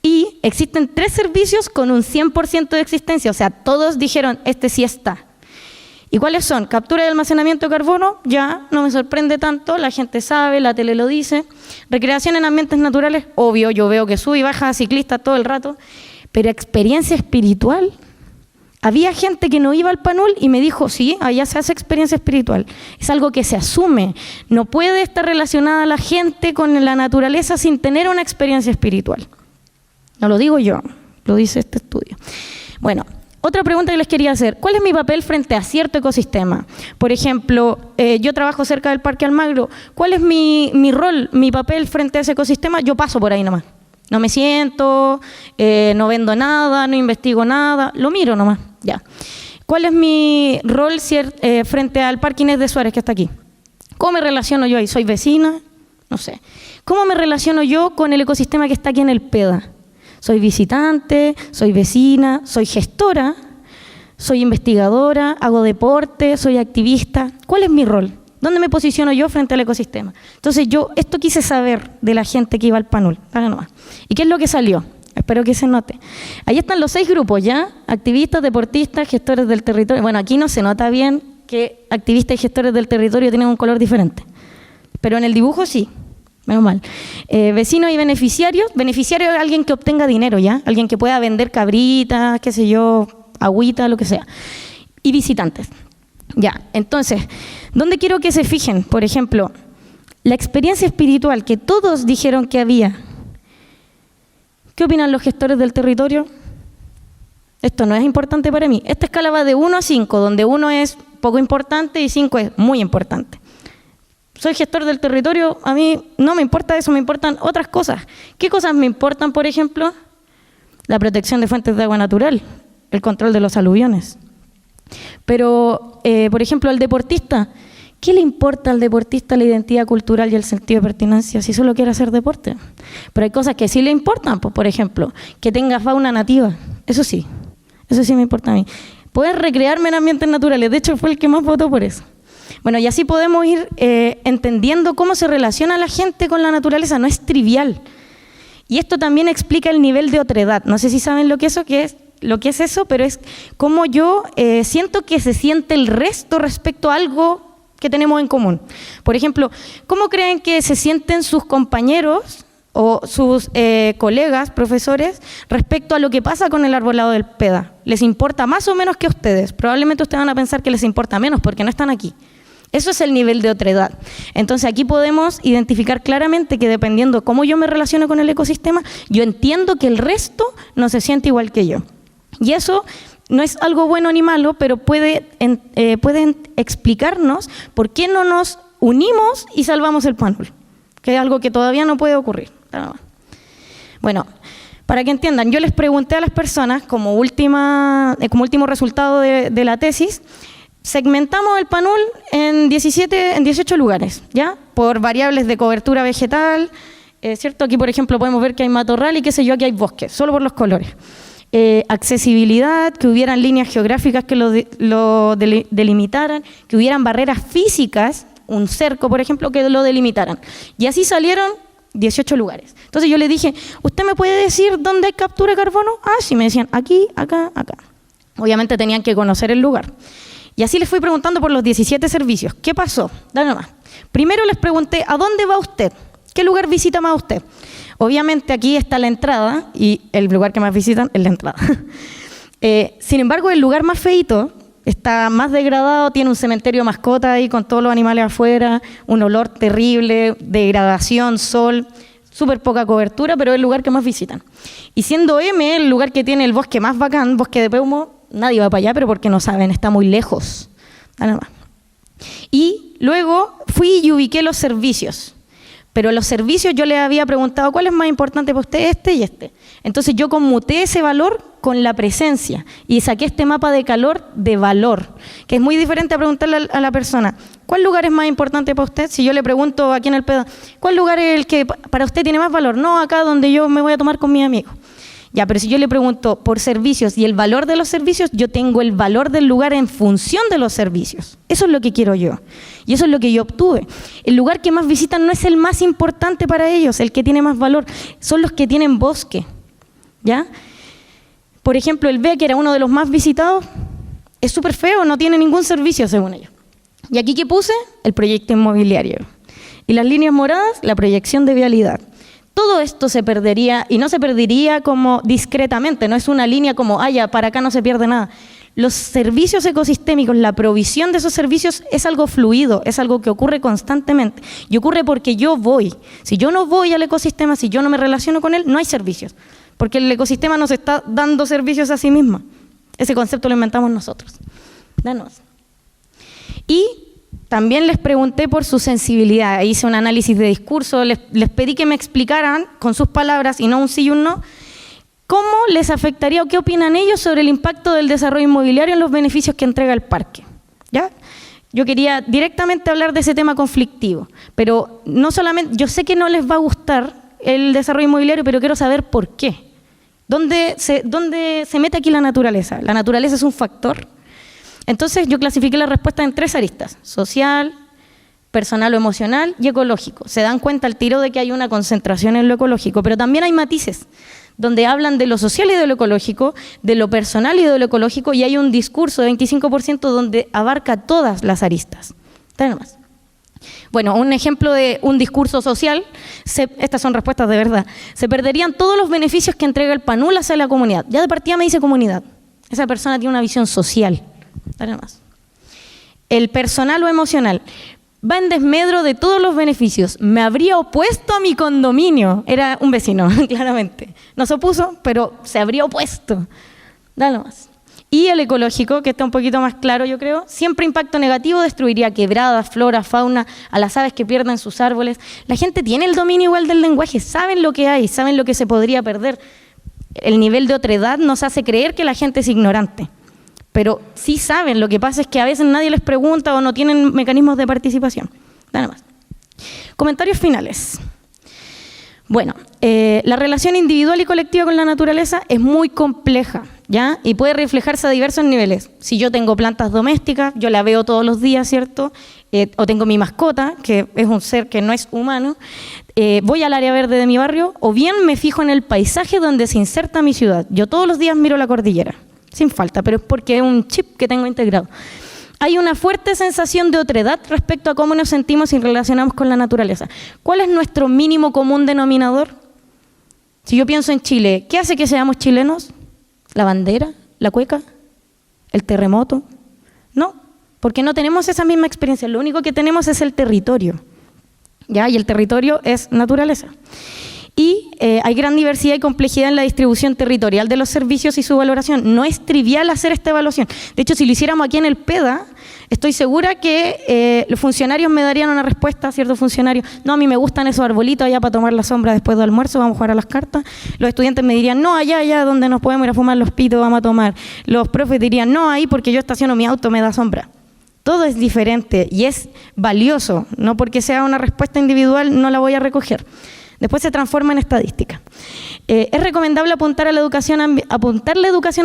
Y existen 3 servicios con un 100% de existencia, o sea, todos dijeron, este sí está. ¿Y cuáles son? Captura y almacenamiento de carbono, ya no me sorprende tanto, la gente sabe, la tele lo dice. Recreación en ambientes naturales, obvio, yo veo que sube y baja ciclistas todo el rato. Pero experiencia espiritual, había gente que no iba al PANUL y me dijo, sí, allá se hace experiencia espiritual. Es algo que se asume, no puede estar relacionada la gente con la naturaleza sin tener una experiencia espiritual. No lo digo yo, lo dice este estudio. Bueno, otra pregunta que les quería hacer, ¿cuál es mi papel frente a cierto ecosistema? Por ejemplo, yo trabajo cerca del Parque Almagro, ¿cuál es mi rol, mi papel frente a ese ecosistema? Yo paso por ahí nomás, no me siento, no vendo nada, no investigo nada, lo miro nomás, ya. ¿Cuál es mi rol frente al Parque Inés de Suárez que está aquí? ¿Cómo me relaciono yo ahí? ¿Soy vecina? No sé. ¿Cómo me relaciono yo con el ecosistema que está aquí en el PEDA? Soy visitante, soy vecina, soy gestora, soy investigadora, hago deporte, soy activista. ¿Cuál es mi rol? ¿Dónde me posiciono yo frente al ecosistema? Entonces esto quise saber de la gente que iba al PANUL. ¿Y qué es lo que salió? Espero que se note. Ahí están los 6 grupos, ¿ya? Activistas, deportistas, gestores del territorio. Bueno, aquí no se nota bien que activistas y gestores del territorio tienen un color diferente. Pero en el dibujo sí. Menos mal. Vecinos y beneficiarios. Beneficiario es alguien que obtenga dinero, ¿ya? Alguien que pueda vender cabritas, qué sé yo, agüita, lo que sea. Y visitantes. Ya, entonces, ¿dónde quiero que se fijen? Por ejemplo, la experiencia espiritual que todos dijeron que había. ¿Qué opinan los gestores del territorio? Esto no es importante para mí. Esta escala va de 1 a 5, donde 1 es poco importante y 5 es muy importante. Soy gestor del territorio, a mí no me importa eso, me importan otras cosas. ¿Qué cosas me importan, por ejemplo? La protección de fuentes de agua natural, el control de los aluviones. Pero, por ejemplo, al deportista, ¿qué le importa al deportista la identidad cultural y el sentido de pertinencia si solo quiere hacer deporte? Pero hay cosas que sí le importan, pues, por ejemplo, que tenga fauna nativa, eso sí me importa a mí. Poder recrearme en ambientes naturales, de hecho fue el que más votó por eso. Bueno, y así podemos ir entendiendo cómo se relaciona la gente con la naturaleza, no es trivial. Y esto también explica el nivel de otredad. No sé si saben lo que es eso, pero es cómo yo siento que se siente el resto respecto a algo que tenemos en común. Por ejemplo, ¿cómo creen que se sienten sus compañeros o sus colegas, profesores, respecto a lo que pasa con el arbolado del PEDA? ¿Les importa más o menos que a ustedes? Probablemente ustedes van a pensar que les importa menos porque no están aquí. Eso es el nivel de otredad. Entonces aquí podemos identificar claramente que dependiendo cómo yo me relaciono con el ecosistema, yo entiendo que el resto no se siente igual que yo. Y eso no es algo bueno ni malo, pero pueden explicarnos por qué no nos unimos y salvamos el panul, que es algo que todavía no puede ocurrir. Bueno, para que entiendan, yo les pregunté a las personas como último resultado de la tesis, segmentamos el panul en 18 lugares, ¿ya? Por variables de cobertura vegetal, ¿cierto? Aquí, por ejemplo, podemos ver que hay matorral y qué sé yo, aquí hay bosque, solo por los colores. Accesibilidad, que hubieran líneas geográficas que lo delimitaran, que hubieran barreras físicas, un cerco, por ejemplo, que lo delimitaran. Y así salieron 18 lugares. Entonces yo le dije, ¿usted me puede decir dónde hay captura de carbono? Ah, sí, me decían, aquí, acá, acá. Obviamente tenían que conocer el lugar. Y así les fui preguntando por los 17 servicios. ¿Qué pasó? Dale nomás. Primero les pregunté, ¿a dónde va usted? ¿Qué lugar visita más usted? Obviamente aquí está la entrada y el lugar que más visitan es la entrada. Sin embargo, el lugar más feito está más degradado, tiene un cementerio de mascota ahí con todos los animales afuera, un olor terrible, degradación, sol, súper poca cobertura, pero es el lugar que más visitan. Y siendo M el lugar que tiene el bosque más bacán, bosque de Peumo, nadie va para allá, pero porque no saben, está muy lejos. Nada más. Y luego fui y ubiqué los servicios. Pero los servicios yo les había preguntado, ¿cuál es más importante para usted? Este y este. Entonces yo conmuté ese valor con la presencia y saqué este mapa de calor de valor, que es muy diferente a preguntarle a la persona, ¿cuál lugar es más importante para usted? Si yo le pregunto aquí en el PEDA, ¿cuál lugar es el que para usted tiene más valor? No, acá donde yo me voy a tomar con mis amigos. Ya, pero si yo le pregunto por servicios y el valor de los servicios, yo tengo el valor del lugar en función de los servicios. Eso es lo que quiero yo. Y eso es lo que yo obtuve. El lugar que más visitan no es el más importante para ellos, el que tiene más valor. Son los que tienen bosque. ¿Ya? Por ejemplo, el BEA, que era uno de los más visitados, es súper feo, no tiene ningún servicio según ellos. Y aquí, ¿qué puse? El proyecto inmobiliario. Y las líneas moradas, la proyección de vialidad. Todo esto se perdería, y no se perdería como discretamente, no es una línea como, ya, para acá no se pierde nada. Los servicios ecosistémicos, la provisión de esos servicios es algo fluido, es algo que ocurre constantemente. Y ocurre porque yo voy. Si yo no voy al ecosistema, si yo no me relaciono con él, no hay servicios. Porque el ecosistema nos está dando servicios a sí mismo. Ese concepto lo inventamos nosotros. Danos. Y también les pregunté por su sensibilidad, hice un análisis de discurso, les pedí que me explicaran con sus palabras y no un sí y un no, cómo les afectaría o qué opinan ellos sobre el impacto del desarrollo inmobiliario en los beneficios que entrega el parque. ¿Ya? Yo quería directamente hablar de ese tema conflictivo, pero no solamente, yo sé que no les va a gustar el desarrollo inmobiliario, pero quiero saber por qué. ¿Dónde se mete aquí la naturaleza? ¿La naturaleza es un factor? Entonces yo clasifiqué la respuesta en 3 aristas: social, personal o emocional y ecológico. Se dan cuenta al tiro de que hay una concentración en lo ecológico, pero también hay matices donde hablan de lo social y de lo ecológico, de lo personal y de lo ecológico, y hay un discurso de 25% donde abarca todas las aristas. Está más. Bueno, un ejemplo de un discurso social, estas son respuestas de verdad, se perderían todos los beneficios que entrega el PANUL hacia la comunidad. Ya de partida me dice comunidad. Esa persona tiene una visión social. Nada más. El personal o emocional va en desmedro de todos los beneficios. Me habría opuesto a mi condominio. Era un vecino, claramente. No se opuso, pero se habría opuesto. Dale más. Y el ecológico, que está un poquito más claro, yo creo. Siempre impacto negativo, destruiría quebradas, flora, fauna, a las aves que pierden sus árboles. La gente tiene el dominio igual del lenguaje, saben lo que hay, saben lo que se podría perder. El nivel de otredad nos hace creer que la gente es ignorante, pero sí saben. Lo que pasa es que a veces nadie les pregunta o no tienen mecanismos de participación. Nada más. Comentarios finales. Bueno, la relación individual y colectiva con la naturaleza es muy compleja, ¿ya? Y puede reflejarse a diversos niveles. Si yo tengo plantas domésticas, yo la veo todos los días, ¿cierto? O tengo mi mascota, que es un ser que no es humano, voy al área verde de mi barrio, o bien me fijo en el paisaje donde se inserta mi ciudad. Yo todos los días miro la cordillera, sin falta, pero es porque es un chip que tengo integrado. Hay una fuerte sensación de otredad respecto a cómo nos sentimos y relacionamos con la naturaleza. ¿Cuál es nuestro mínimo común denominador? Si yo pienso en Chile, ¿qué hace que seamos chilenos? ¿La bandera? ¿La cueca? ¿El terremoto? No, porque no tenemos esa misma experiencia. Lo único que tenemos es el territorio, ¿ya? Y el territorio es naturaleza. Y hay gran diversidad y complejidad en la distribución territorial de los servicios y su valoración. No es trivial hacer esta evaluación. De hecho, si lo hiciéramos aquí en el PEDA, estoy segura que los funcionarios me darían una respuesta, ciertos funcionarios: no, a mí me gustan esos arbolitos allá para tomar la sombra después del almuerzo, vamos a jugar a las cartas. Los estudiantes me dirían: no, allá donde nos podemos ir a fumar los pitos, vamos a tomar. Los profes dirían: no, ahí porque yo estaciono mi auto, me da sombra. Todo es diferente y es valioso. No porque sea una respuesta individual no la voy a recoger. Después se transforma en estadística. Es recomendable apuntar la educación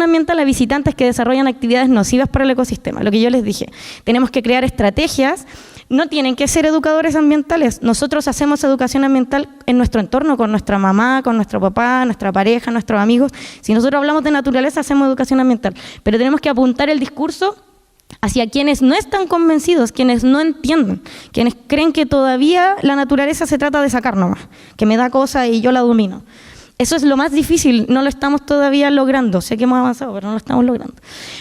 ambiental a visitantes que desarrollan actividades nocivas para el ecosistema. Lo que yo les dije, tenemos que crear estrategias, no tienen que ser educadores ambientales. Nosotros hacemos educación ambiental en nuestro entorno, con nuestra mamá, con nuestro papá, nuestra pareja, nuestros amigos. Si nosotros hablamos de naturaleza, hacemos educación ambiental. Pero tenemos que apuntar el discurso hacia quienes no están convencidos, quienes no entienden, quienes creen que todavía la naturaleza se trata de sacar nomás, que me da cosa y yo la domino. Eso es lo más difícil, no lo estamos todavía logrando. Sé que hemos avanzado, pero no lo estamos logrando.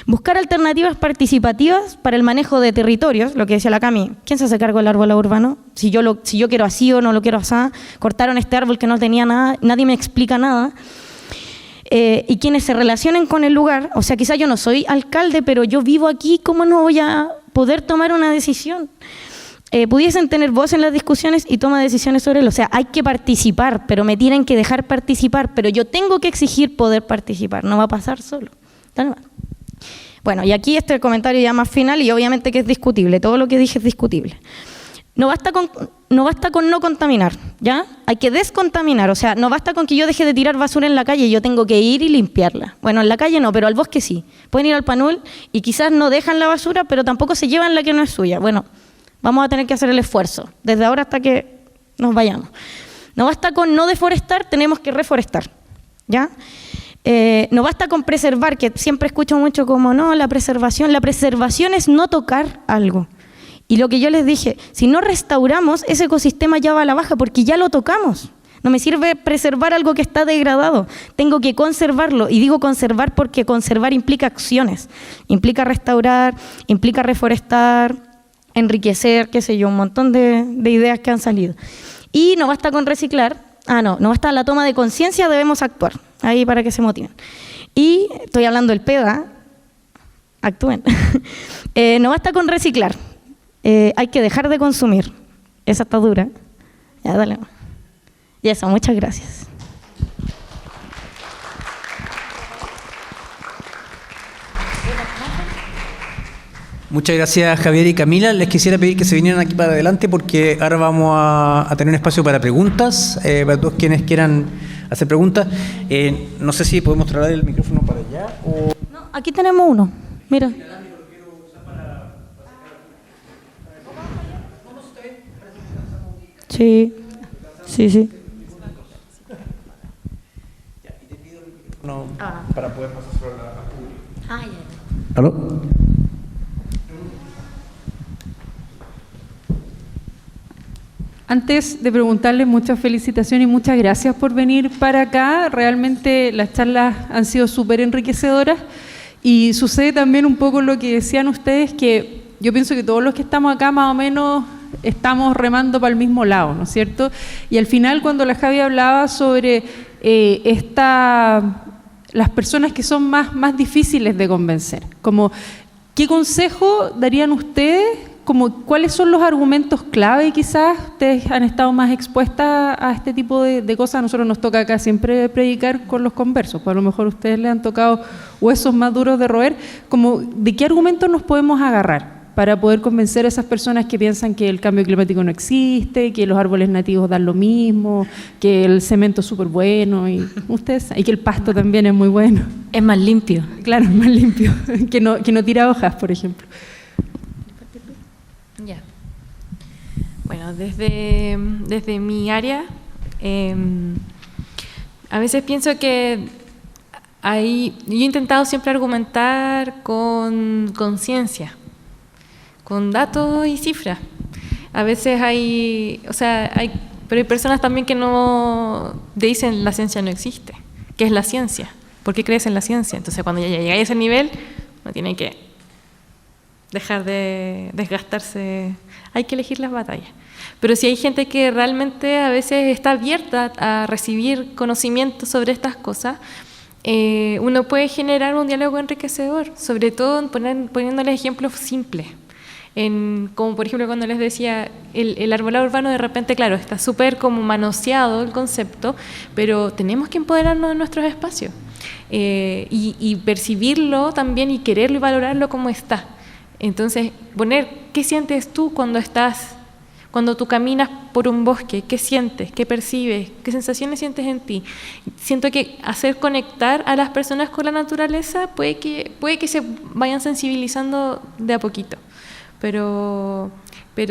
Buscar alternativas participativas para el manejo de territorios, lo que decía la Cami. ¿Quién se hace cargo del árbol urbano? Si yo quiero así o no lo quiero así, cortaron este árbol que no tenía nada, nadie me explica nada. Y quienes se relacionen con el lugar, o sea, quizás yo no soy alcalde, pero yo vivo aquí, ¿cómo no voy a poder tomar una decisión? Pudiesen tener voz en las discusiones y toma decisiones sobre él. O sea, hay que participar, pero me tienen que dejar participar, pero yo tengo que exigir poder participar, no va a pasar solo. Bueno, y aquí este comentario ya más final, y obviamente que es discutible, todo lo que dije es discutible. No basta con no contaminar, ¿ya? Hay que descontaminar, o sea, no basta con que yo deje de tirar basura en la calle, yo tengo que ir y limpiarla. Bueno, en la calle no, pero al bosque sí. Pueden ir al Panul y quizás no dejan la basura, pero tampoco se llevan la que no es suya. Bueno, vamos a tener que hacer el esfuerzo, desde ahora hasta que nos vayamos. No basta con no deforestar, tenemos que reforestar, ¿ya? No basta con preservar, que siempre escucho mucho como, no, la preservación es no tocar algo. Y lo que yo les dije, si no restauramos, ese ecosistema ya va a la baja porque ya lo tocamos. No me sirve preservar algo que está degradado, tengo que conservarlo. Y digo conservar porque conservar implica acciones, implica restaurar, implica reforestar, enriquecer, qué sé yo, un montón de ideas que han salido. Y no basta con reciclar, no basta la toma de conciencia, debemos actuar, ahí para que se motiven. Y estoy hablando del PEDA, actúen. No basta con reciclar. Hay que dejar de consumir. Esa está dura. Ya, dale. Y eso, muchas gracias. Muchas gracias, Javier y Camila. Les quisiera pedir que se vinieran aquí para adelante porque ahora vamos a tener un espacio para preguntas, para todos quienes quieran hacer preguntas. No sé si podemos trasladar el micrófono para allá o... No, aquí tenemos uno. Mira. Sí. No, para poder pasar a la... Ya. ¿Aló? Antes de preguntarles, muchas felicitaciones y muchas gracias por venir para acá. Realmente las charlas han sido súper enriquecedoras y sucede también un poco lo que decían ustedes, que yo pienso que todos los que estamos acá más o menos estamos remando para el mismo lado, ¿no es cierto? Y al final, cuando la Javi hablaba sobre esta las personas que son más difíciles de convencer. Como, ¿qué consejo darían ustedes? Como, ¿cuáles son los argumentos clave? Quizás ustedes han estado más expuestas a este tipo de cosas. A nosotros nos toca acá siempre predicar con los conversos, pues a lo mejor a ustedes les han tocado huesos más duros de roer. Como, ¿de qué argumentos nos podemos agarrar para poder convencer a esas personas que piensan que el cambio climático no existe, que los árboles nativos dan lo mismo, que el cemento es súper bueno y que el pasto también es muy bueno? Es más limpio. Claro, es más limpio, que no tira hojas, por ejemplo. Ya. Bueno, desde mi área, a veces pienso que yo he intentado siempre argumentar con ciencia, con datos y cifras. A veces pero hay personas también que no dicen la ciencia no existe. ¿Qué es la ciencia? ¿Por qué crees en la ciencia? Entonces, cuando ya llegáis a ese nivel, no tiene que dejar de desgastarse. Hay que elegir las batallas. Pero si hay gente que realmente a veces está abierta a recibir conocimiento sobre estas cosas, uno puede generar un diálogo enriquecedor, sobre todo poniéndoles ejemplos simples. Como por ejemplo cuando les decía, el arbolado urbano de repente, claro, está súper como manoseado el concepto, pero tenemos que empoderarnos de nuestros espacios y percibirlo también y quererlo y valorarlo como está. Entonces, ¿qué sientes tú cuando tú caminas por un bosque? ¿Qué sientes? ¿Qué percibes? ¿Qué sensaciones sientes en ti? Siento que hacer conectar a las personas con la naturaleza puede que se vayan sensibilizando de a poquito. Pero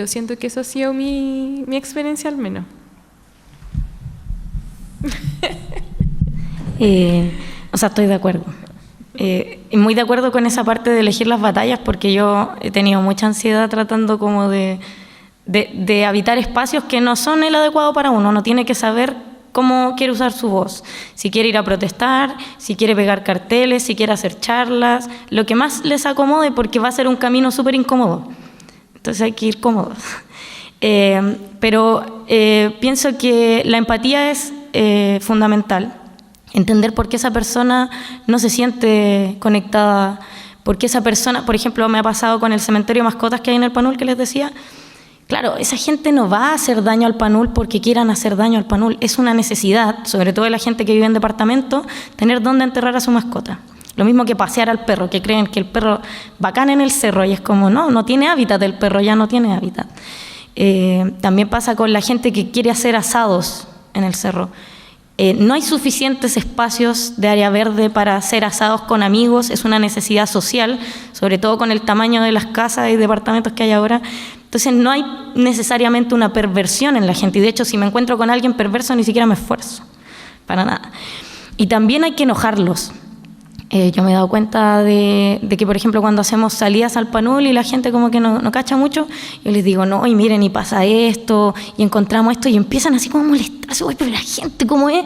siento que eso ha sido mi experiencia al menos. Estoy de acuerdo. Muy de acuerdo con esa parte de elegir las batallas, porque yo he tenido mucha ansiedad tratando como de habitar espacios que no son el adecuado para uno. Uno tiene que saber cómo quiere usar su voz, si quiere ir a protestar, si quiere pegar carteles, si quiere hacer charlas, lo que más les acomode, porque va a ser un camino súper incómodo. Entonces hay que ir cómodos. Pero pienso que la empatía es fundamental. Entender por qué esa persona no se siente conectada, por qué esa persona, por ejemplo, me ha pasado con el cementerio de mascotas que hay en el Panul, que les decía. Claro, esa gente no va a hacer daño al Panul porque quieran hacer daño al Panul. Es una necesidad, sobre todo de la gente que vive en departamento, tener dónde enterrar a su mascota. Lo mismo que pasear al perro, que creen que el perro bacán en el cerro, y es como, no tiene hábitat el perro, ya no tiene hábitat. También pasa con la gente que quiere hacer asados en el cerro. No hay suficientes espacios de área verde para hacer asados con amigos, es una necesidad social, sobre todo con el tamaño de las casas y departamentos que hay ahora. Entonces no hay necesariamente una perversión en la gente, y de hecho si me encuentro con alguien perverso ni siquiera me esfuerzo, para nada. Y también hay que enojarlos. Yo me he dado cuenta de que, por ejemplo, cuando hacemos salidas al Panul y la gente como que no cacha mucho, yo les digo, no, y miren, y pasa esto, y encontramos esto, y empiezan así como a molestarse, pero la gente cómo es.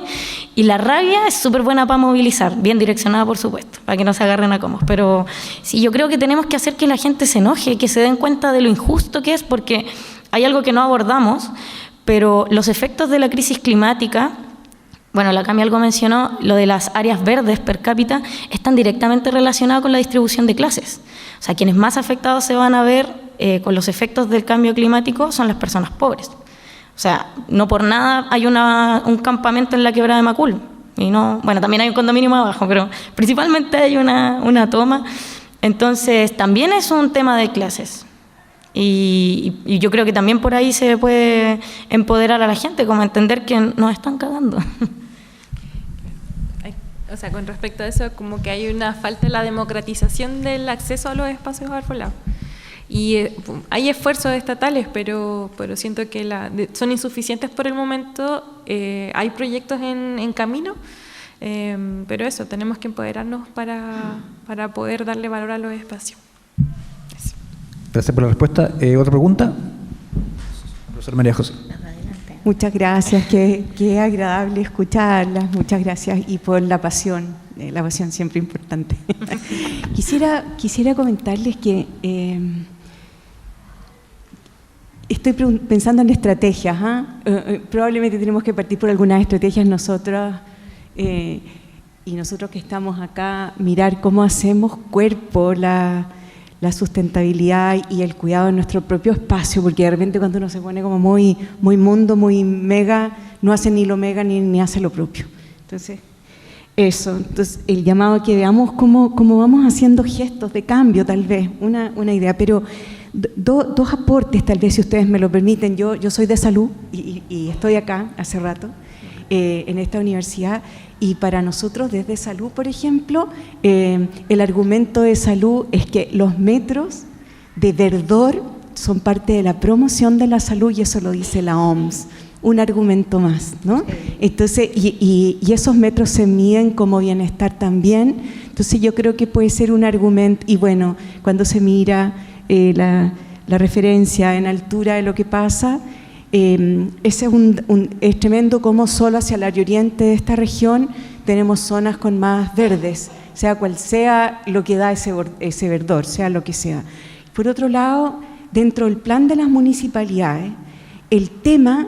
Y la rabia es súper buena para movilizar, bien direccionada, por supuesto, para que no se agarren a comos. Pero sí, yo creo que tenemos que hacer que la gente se enoje, que se den cuenta de lo injusto que es, porque hay algo que no abordamos, pero los efectos de la crisis climática, bueno, la Cami algo mencionó, lo de las áreas verdes per cápita, están directamente relacionados con la distribución de clases. O sea, quienes más afectados se van a ver con los efectos del cambio climático son las personas pobres. O sea, no por nada hay un campamento en la quebrada de Macul. Y bueno, también hay un condominio más abajo, pero principalmente hay una toma. Entonces, también es un tema de clases. Y yo creo que también por ahí se puede empoderar a la gente, como entender que nos están cagando. O sea, con respecto a eso, como que hay una falta de la democratización del acceso a los espacios arbolados. Y hay esfuerzos estatales, pero siento que son insuficientes por el momento. Hay proyectos en camino, pero eso, tenemos que empoderarnos para poder darle valor a los espacios. Eso. Gracias por la respuesta. ¿Otra pregunta? Profesor María José. Muchas gracias, qué agradable escucharlas, muchas gracias, y por la pasión siempre importante. Quisiera comentarles que estoy pensando en estrategias. Probablemente tenemos que partir por algunas estrategias nosotros. y nosotros que estamos acá, mirar cómo hacemos cuerpo la sustentabilidad y el cuidado de nuestro propio espacio, porque de repente cuando uno se pone como muy mundo, muy mega, no hace ni lo mega ni hace lo propio. Entonces, eso, entonces el llamado a que veamos cómo vamos haciendo gestos de cambio, tal vez, una idea, pero dos aportes, tal vez, si ustedes me lo permiten. Yo soy de salud y estoy acá hace rato, en esta universidad, y para nosotros desde salud, por ejemplo, el argumento de salud es que los metros de verdor son parte de la promoción de la salud, y eso lo dice la OMS. Un argumento más, ¿no? Entonces, y esos metros se miden como bienestar también. Entonces yo creo que puede ser un argumento, y bueno, cuando se mira la referencia en altura de lo que pasa, ese es tremendo como solo hacia el oriente de esta región tenemos zonas con más verdes, sea cual sea lo que da ese verdor, sea lo que sea. Por otro lado, dentro del plan de las municipalidades, el tema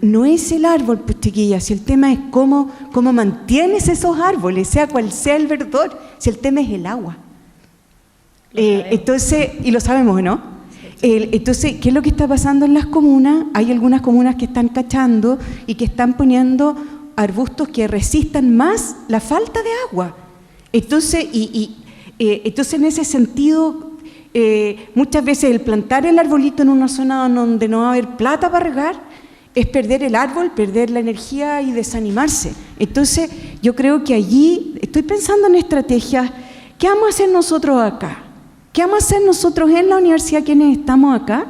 no es el árbol, pues chiquillas, si el tema es cómo mantienes esos árboles, sea cual sea el verdor, si el tema es el agua. Entonces, y lo sabemos, ¿no? Entonces, ¿qué es lo que está pasando en las comunas? Hay algunas comunas que están cachando y que están poniendo arbustos que resistan más la falta de agua. Entonces, entonces en ese sentido, muchas veces el plantar el arbolito en una zona donde no va a haber plata para regar es perder el árbol, perder la energía y desanimarse. Entonces, yo creo que allí estoy pensando en estrategias. ¿Qué vamos a hacer nosotros acá? ¿Qué vamos a hacer nosotros en la universidad quienes estamos acá?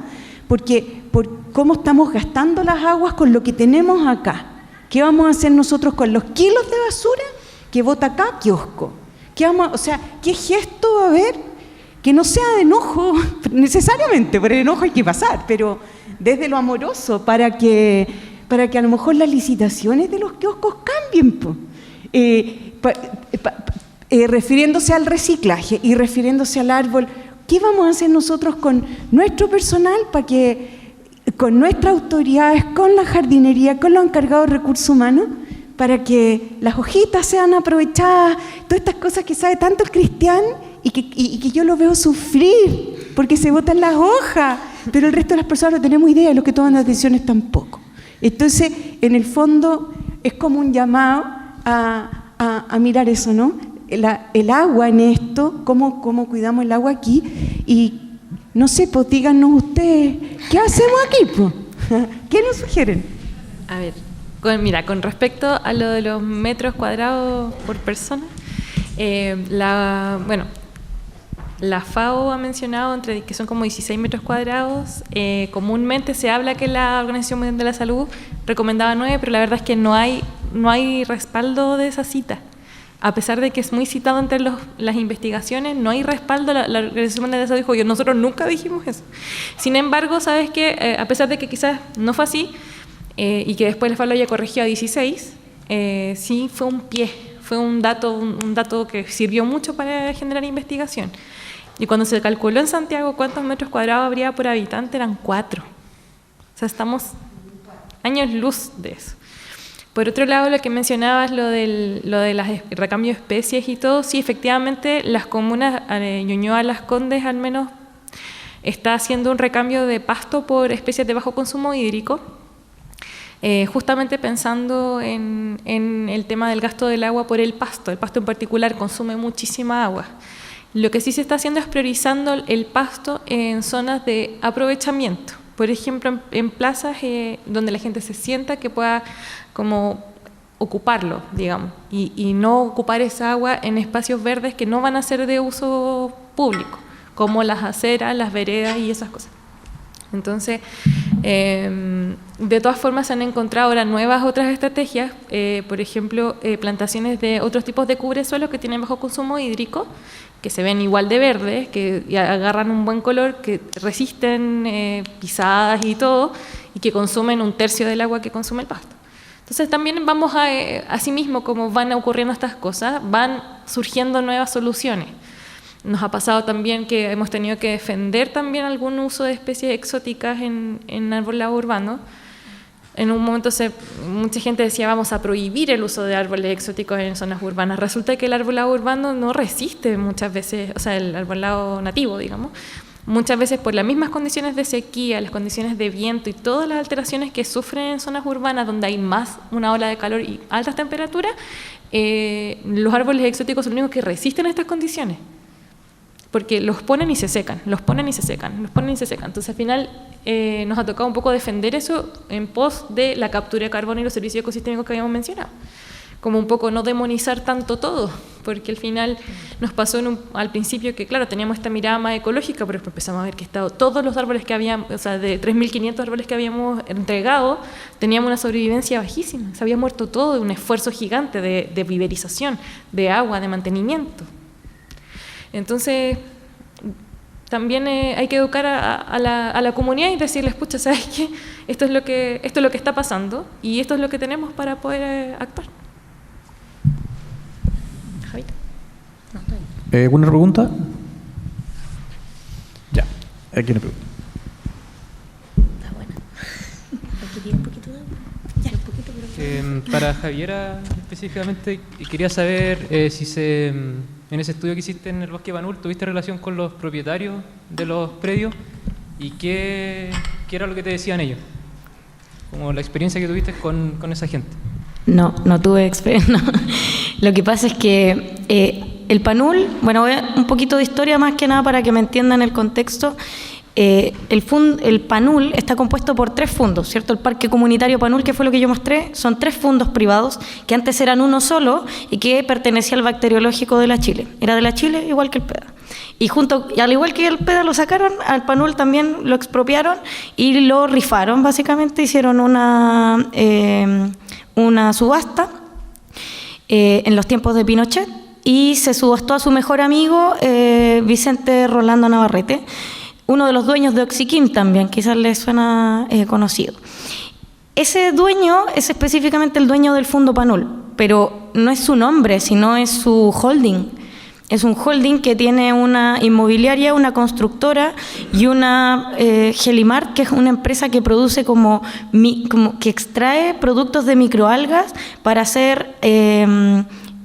Porque por cómo estamos gastando las aguas con lo que tenemos acá. ¿Qué vamos a hacer nosotros con los kilos de basura que bota acá kiosco? ¿Qué gesto va a haber que no sea de enojo necesariamente? Por el enojo hay que pasar, pero desde lo amoroso para que a lo mejor las licitaciones de los kioscos cambien, refiriéndose al reciclaje y refiriéndose al árbol. ¿Qué vamos a hacer nosotros con nuestro personal para que, con nuestras autoridades, con la jardinería, con los encargados de recursos humanos, para que las hojitas sean aprovechadas, todas estas cosas que sabe tanto el cristiano y que yo lo veo sufrir porque se botan las hojas, pero el resto de las personas no tenemos idea, y los que toman las decisiones tampoco? Entonces, en el fondo, es como un llamado a mirar eso, ¿no? El agua en esto, cómo cuidamos el agua aquí, y no sé, pues díganos ustedes, ¿qué hacemos aquí, pues? ¿Qué nos sugieren? A ver, con respecto a lo de los metros cuadrados por persona, la FAO ha mencionado que son como 16 metros cuadrados. Comúnmente se habla que la Organización Mundial de la Salud recomendaba 9, pero la verdad es que no hay respaldo de esa cita. A pesar de que es muy citado entre las investigaciones, no hay respaldo. La Organización Mundial de la Salud dijo, nosotros nunca dijimos eso. Sin embargo, sabes que a pesar de que quizás no fue así, y que después la FAO lo haya corregido a 16, sí fue un pie, fue un dato que sirvió mucho para generar investigación. Y cuando se calculó en Santiago cuántos metros cuadrados habría por habitante, eran 4. O sea, estamos años luz de eso. Por otro lado, lo que mencionabas, lo de los recambios de especies y todo, sí, efectivamente, las comunas, Ñuñoa, Las Condes al menos, está haciendo un recambio de pasto por especies de bajo consumo hídrico, justamente pensando en el tema del gasto del agua por el pasto. El pasto en particular consume muchísima agua. Lo que sí se está haciendo es priorizando el pasto en zonas de aprovechamiento. Por ejemplo, en plazas donde la gente se sienta, que pueda como ocuparlo, digamos, y no ocupar esa agua en espacios verdes que no van a ser de uso público, como las aceras, las veredas y esas cosas. Entonces, de todas formas se han encontrado ahora nuevas otras estrategias, por ejemplo, plantaciones de otros tipos de cubresuelos que tienen bajo consumo hídrico, que se ven igual de verdes, que agarran un buen color, que resisten pisadas y todo, y que consumen 1/3 del agua que consume el pasto. Entonces también vamos así mismo, como van ocurriendo estas cosas, van surgiendo nuevas soluciones. Nos ha pasado también que hemos tenido que defender también algún uso de especies exóticas en arbolado urbano, En un momento mucha gente decía vamos a prohibir el uso de árboles exóticos en zonas urbanas. Resulta que el arbolado urbano no resiste muchas veces, o sea, el arbolado nativo, digamos, muchas veces por las mismas condiciones de sequía, las condiciones de viento y todas las alteraciones que sufren en zonas urbanas donde hay más una ola de calor y altas temperaturas, los árboles exóticos son los únicos que resisten estas condiciones. Porque los ponen y se secan, los ponen y se secan, los ponen y se secan. Entonces, al final, nos ha tocado un poco defender eso en pos de la captura de carbono y los servicios ecosistémicos que habíamos mencionado. Como un poco no demonizar tanto todo, porque al final nos pasó al principio que, claro, teníamos esta mirada más ecológica, pero después empezamos a ver que todos los árboles que habíamos, o sea, de 3.500 árboles que habíamos entregado, teníamos una sobrevivencia bajísima. Se había muerto todo de un esfuerzo gigante de viverización, de agua, de mantenimiento. Entonces, también hay que educar a la comunidad y decirles, pucha, ¿sabes qué? Esto es lo que está pasando y esto es lo que tenemos para poder actuar. Javita. No, ¿Alguna pregunta? Ya, aquí una pregunta. Está buena. Aquí tiene un poquito de agua. Ya, un poquito, pero... Para Javiera específicamente, quería saber si en ese estudio que hiciste en el Bosque Panul, ¿tuviste relación con los propietarios de los predios? ¿Y qué era lo que te decían ellos? Como la experiencia que tuviste con esa gente. No tuve experiencia. No. Lo que pasa es que el Panul, bueno, voy a un poquito de historia más que nada para que me entiendan el contexto. El Panul está compuesto por 3 fondos, ¿cierto? El Parque Comunitario Panul, que fue lo que yo mostré, son 3 fondos privados que antes eran uno solo y que pertenecía al bacteriológico de la Chile. Era de la Chile igual que el PEDA. Y al igual que el PEDA lo sacaron, al Panul también lo expropiaron y lo rifaron, básicamente hicieron una subasta en los tiempos de Pinochet y se subastó a su mejor amigo, Vicente Rolando Navarrete, uno de los dueños de Oxiquim también, quizás les suena conocido. Ese dueño es específicamente el dueño del Fondo Panul, pero no es su nombre, sino es su holding. Es un holding que tiene una inmobiliaria, una constructora y una Gelimar, que es una empresa que produce como que extrae productos de microalgas para hacer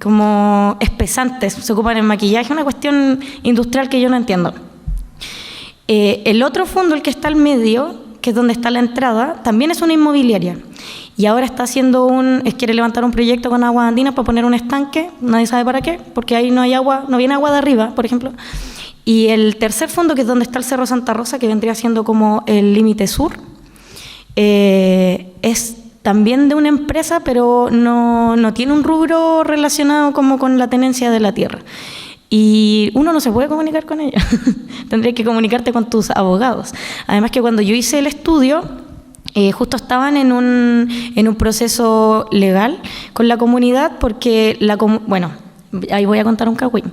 como espesantes, se ocupan en maquillaje, una cuestión industrial que yo no entiendo. El otro fondo, el que está al medio, que es donde está la entrada, también es una inmobiliaria. Y ahora está haciendo quiere levantar un proyecto con aguas andinas para poner un estanque, nadie sabe para qué, porque ahí no hay agua, no viene agua de arriba, por ejemplo. Y el tercer fondo, que es donde está el Cerro Santa Rosa, que vendría siendo como el límite sur, es también de una empresa, pero no tiene un rubro relacionado como con la tenencia de la tierra. Y uno no se puede comunicar con ella, tendrías que comunicarte con tus abogados. Además que cuando yo hice el estudio, justo estaban en un proceso legal con la comunidad, porque bueno, ahí voy a contar un cagüín.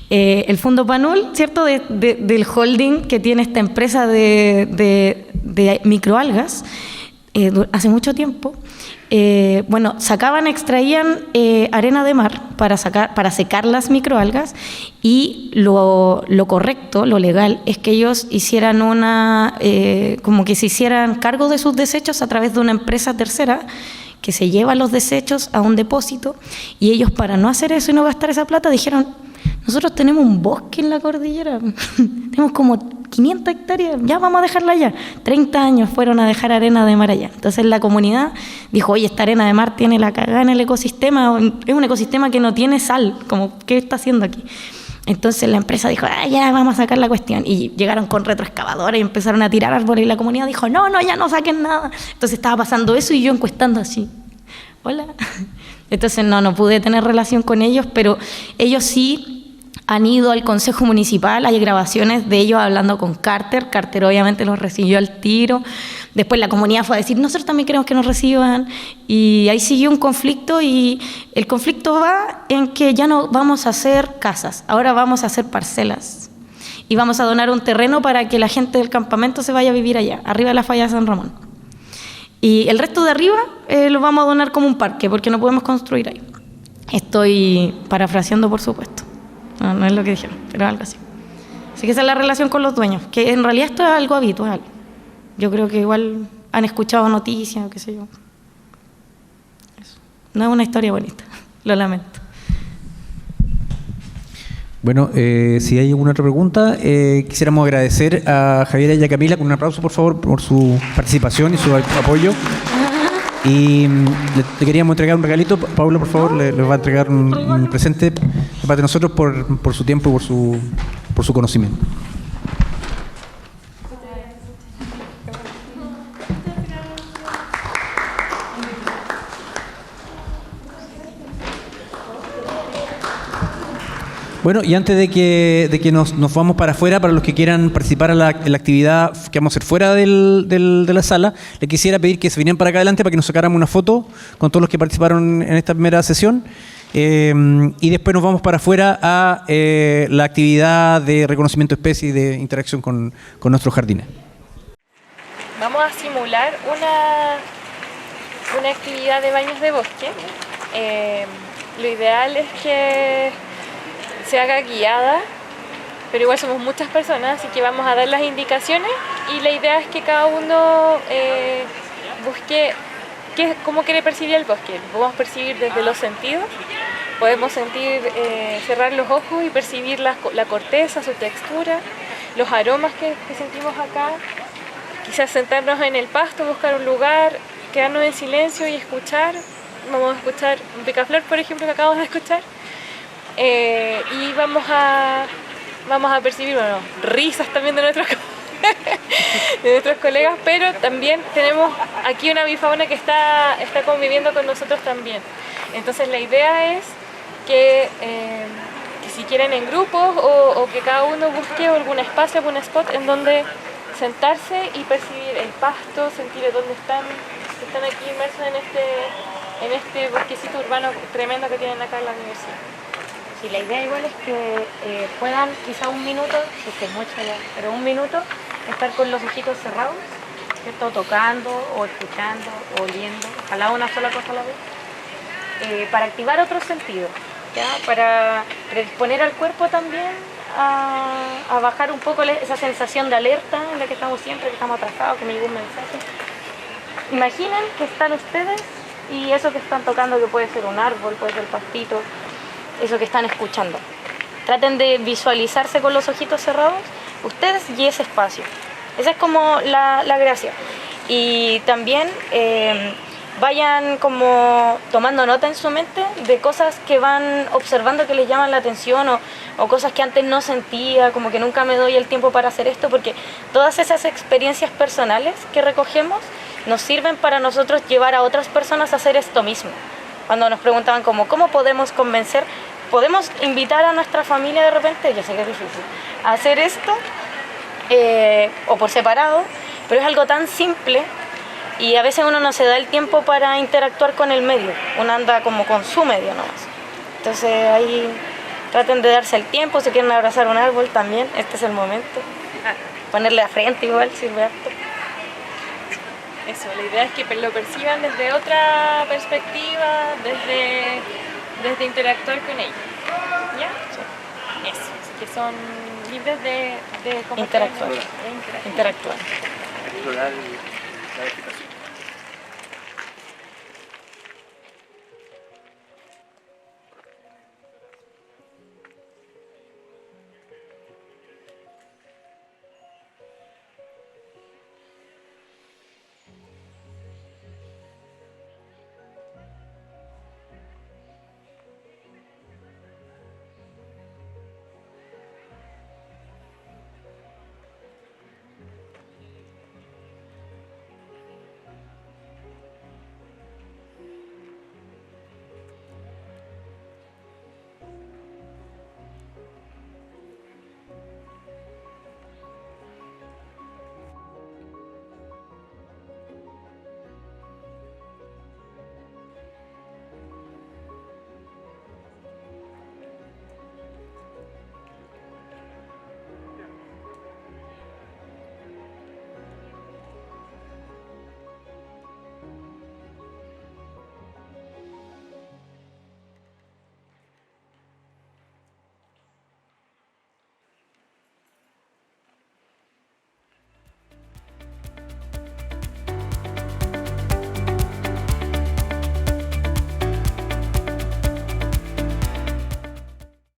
El Fondo Panul, ¿cierto?, del holding que tiene esta empresa de microalgas, hace mucho tiempo, bueno, extraían arena de mar para secar las microalgas, y lo correcto, lo legal, es que ellos hicieran como que se hicieran cargo de sus desechos a través de una empresa tercera que se lleva los desechos a un depósito, y ellos, para no hacer eso y no gastar esa plata, dijeron: nosotros tenemos un bosque en la cordillera, tenemos como 500 hectáreas, ya vamos a dejarla allá. 30 años fueron a dejar arena de mar allá. Entonces la comunidad dijo: oye, esta arena de mar tiene la cagada en el ecosistema, es un ecosistema que no tiene sal, como, ¿qué está haciendo aquí? Entonces la empresa dijo: ya vamos a sacar la cuestión, y llegaron con retroexcavadora y empezaron a tirar árboles, y la comunidad dijo: no, ya no saquen nada. Entonces estaba pasando eso y yo encuestando así: hola. Entonces no pude tener relación con ellos, pero ellos sí han ido al Consejo Municipal, hay grabaciones de ellos hablando con Carter. Carter obviamente los recibió al tiro. Después la comunidad fue a decir: nosotros también queremos que nos reciban. Y ahí siguió un conflicto, y el conflicto va en que ya no vamos a hacer casas, ahora vamos a hacer parcelas. Y vamos a donar un terreno para que la gente del campamento se vaya a vivir allá, arriba de la falla de San Ramón. Y el resto de arriba lo vamos a donar como un parque, porque no podemos construir ahí. Estoy parafraseando, por supuesto. No es lo que dijeron, pero algo así. Así que esa es la relación con los dueños, que en realidad esto es algo habitual. Yo creo que igual han escuchado noticias o qué sé yo. Eso. No es una historia bonita, lo lamento. Bueno, si hay alguna otra pregunta, quisiéramos agradecer a Javiera y a Camila con un aplauso, por favor, por su participación y su apoyo. Y le queríamos entregar un regalito. Paula, por favor, le va a entregar un presente de parte de nosotros por su tiempo y por su conocimiento. Bueno, y antes de que nos vamos para afuera, para los que quieran participar en la actividad que vamos a hacer fuera de la sala, le quisiera pedir que se vinieran para acá adelante para que nos sacáramos una foto con todos los que participaron en esta primera sesión. Y después nos vamos para afuera a la actividad de reconocimiento de especies y de interacción con nuestros jardines. Vamos a simular una actividad de baños de bosque. Lo ideal es que se haga guiada, pero igual somos muchas personas, así que vamos a dar las indicaciones y la idea es que cada uno busque cómo quiere percibir el bosque. Lo podemos percibir desde los sentidos, podemos cerrar los ojos y percibir la corteza, su textura, los aromas que sentimos acá, quizás sentarnos en el pasto, buscar un lugar, quedarnos en silencio y escuchar. Vamos a escuchar un picaflor, por ejemplo, que acabamos de escuchar. Y vamos a percibir, bueno, risas también de nuestros colegas, pero también tenemos aquí una avifauna que está conviviendo con nosotros también. Entonces la idea es que si quieren en grupos o que cada uno busque algún espacio, algún spot en donde sentarse y percibir el pasto, sentir dónde están aquí inmersos en este bosquecito urbano tremendo que tienen acá en la universidad. Sí, la idea igual es que puedan quizá un minuto, si es que es mucho ya, pero un minuto estar con los ojitos cerrados, ¿cierto? Tocando o escuchando o oliendo, ojalá una sola cosa a la vez, para activar otros sentidos, ¿ya? Para predisponer al cuerpo también a bajar un poco esa sensación de alerta en la que estamos siempre, que estamos atrasados, que me llegó un mensaje. Imaginen que están ustedes y eso que están tocando, que puede ser un árbol, puede ser pastito, eso que están escuchando. Traten de visualizarse con los ojitos cerrados, ustedes y ese espacio. Esa es como la gracia. Y también vayan como tomando nota en su mente de cosas que van observando que les llaman la atención o cosas que antes no sentía, como que nunca me doy el tiempo para hacer esto, porque todas esas experiencias personales que recogemos nos sirven para nosotros llevar a otras personas a hacer esto mismo. Cuando nos preguntaban como, ¿cómo podemos convencer? ¿Podemos invitar a nuestra familia de repente? Yo sé que es difícil. A hacer esto, o por separado, pero es algo tan simple y a veces uno no se da el tiempo para interactuar con el medio. Uno anda como con su medio nomás. Entonces ahí traten de darse el tiempo. Si quieren abrazar un árbol también, este es el momento. Ponerle a frente igual, sirve harto. Eso, la idea es que lo perciban desde otra perspectiva, desde interactuar con ellos. ¿Ya? Sí. Eso, así que son libres de interactuar. Interactuar. Explorar la vegetación.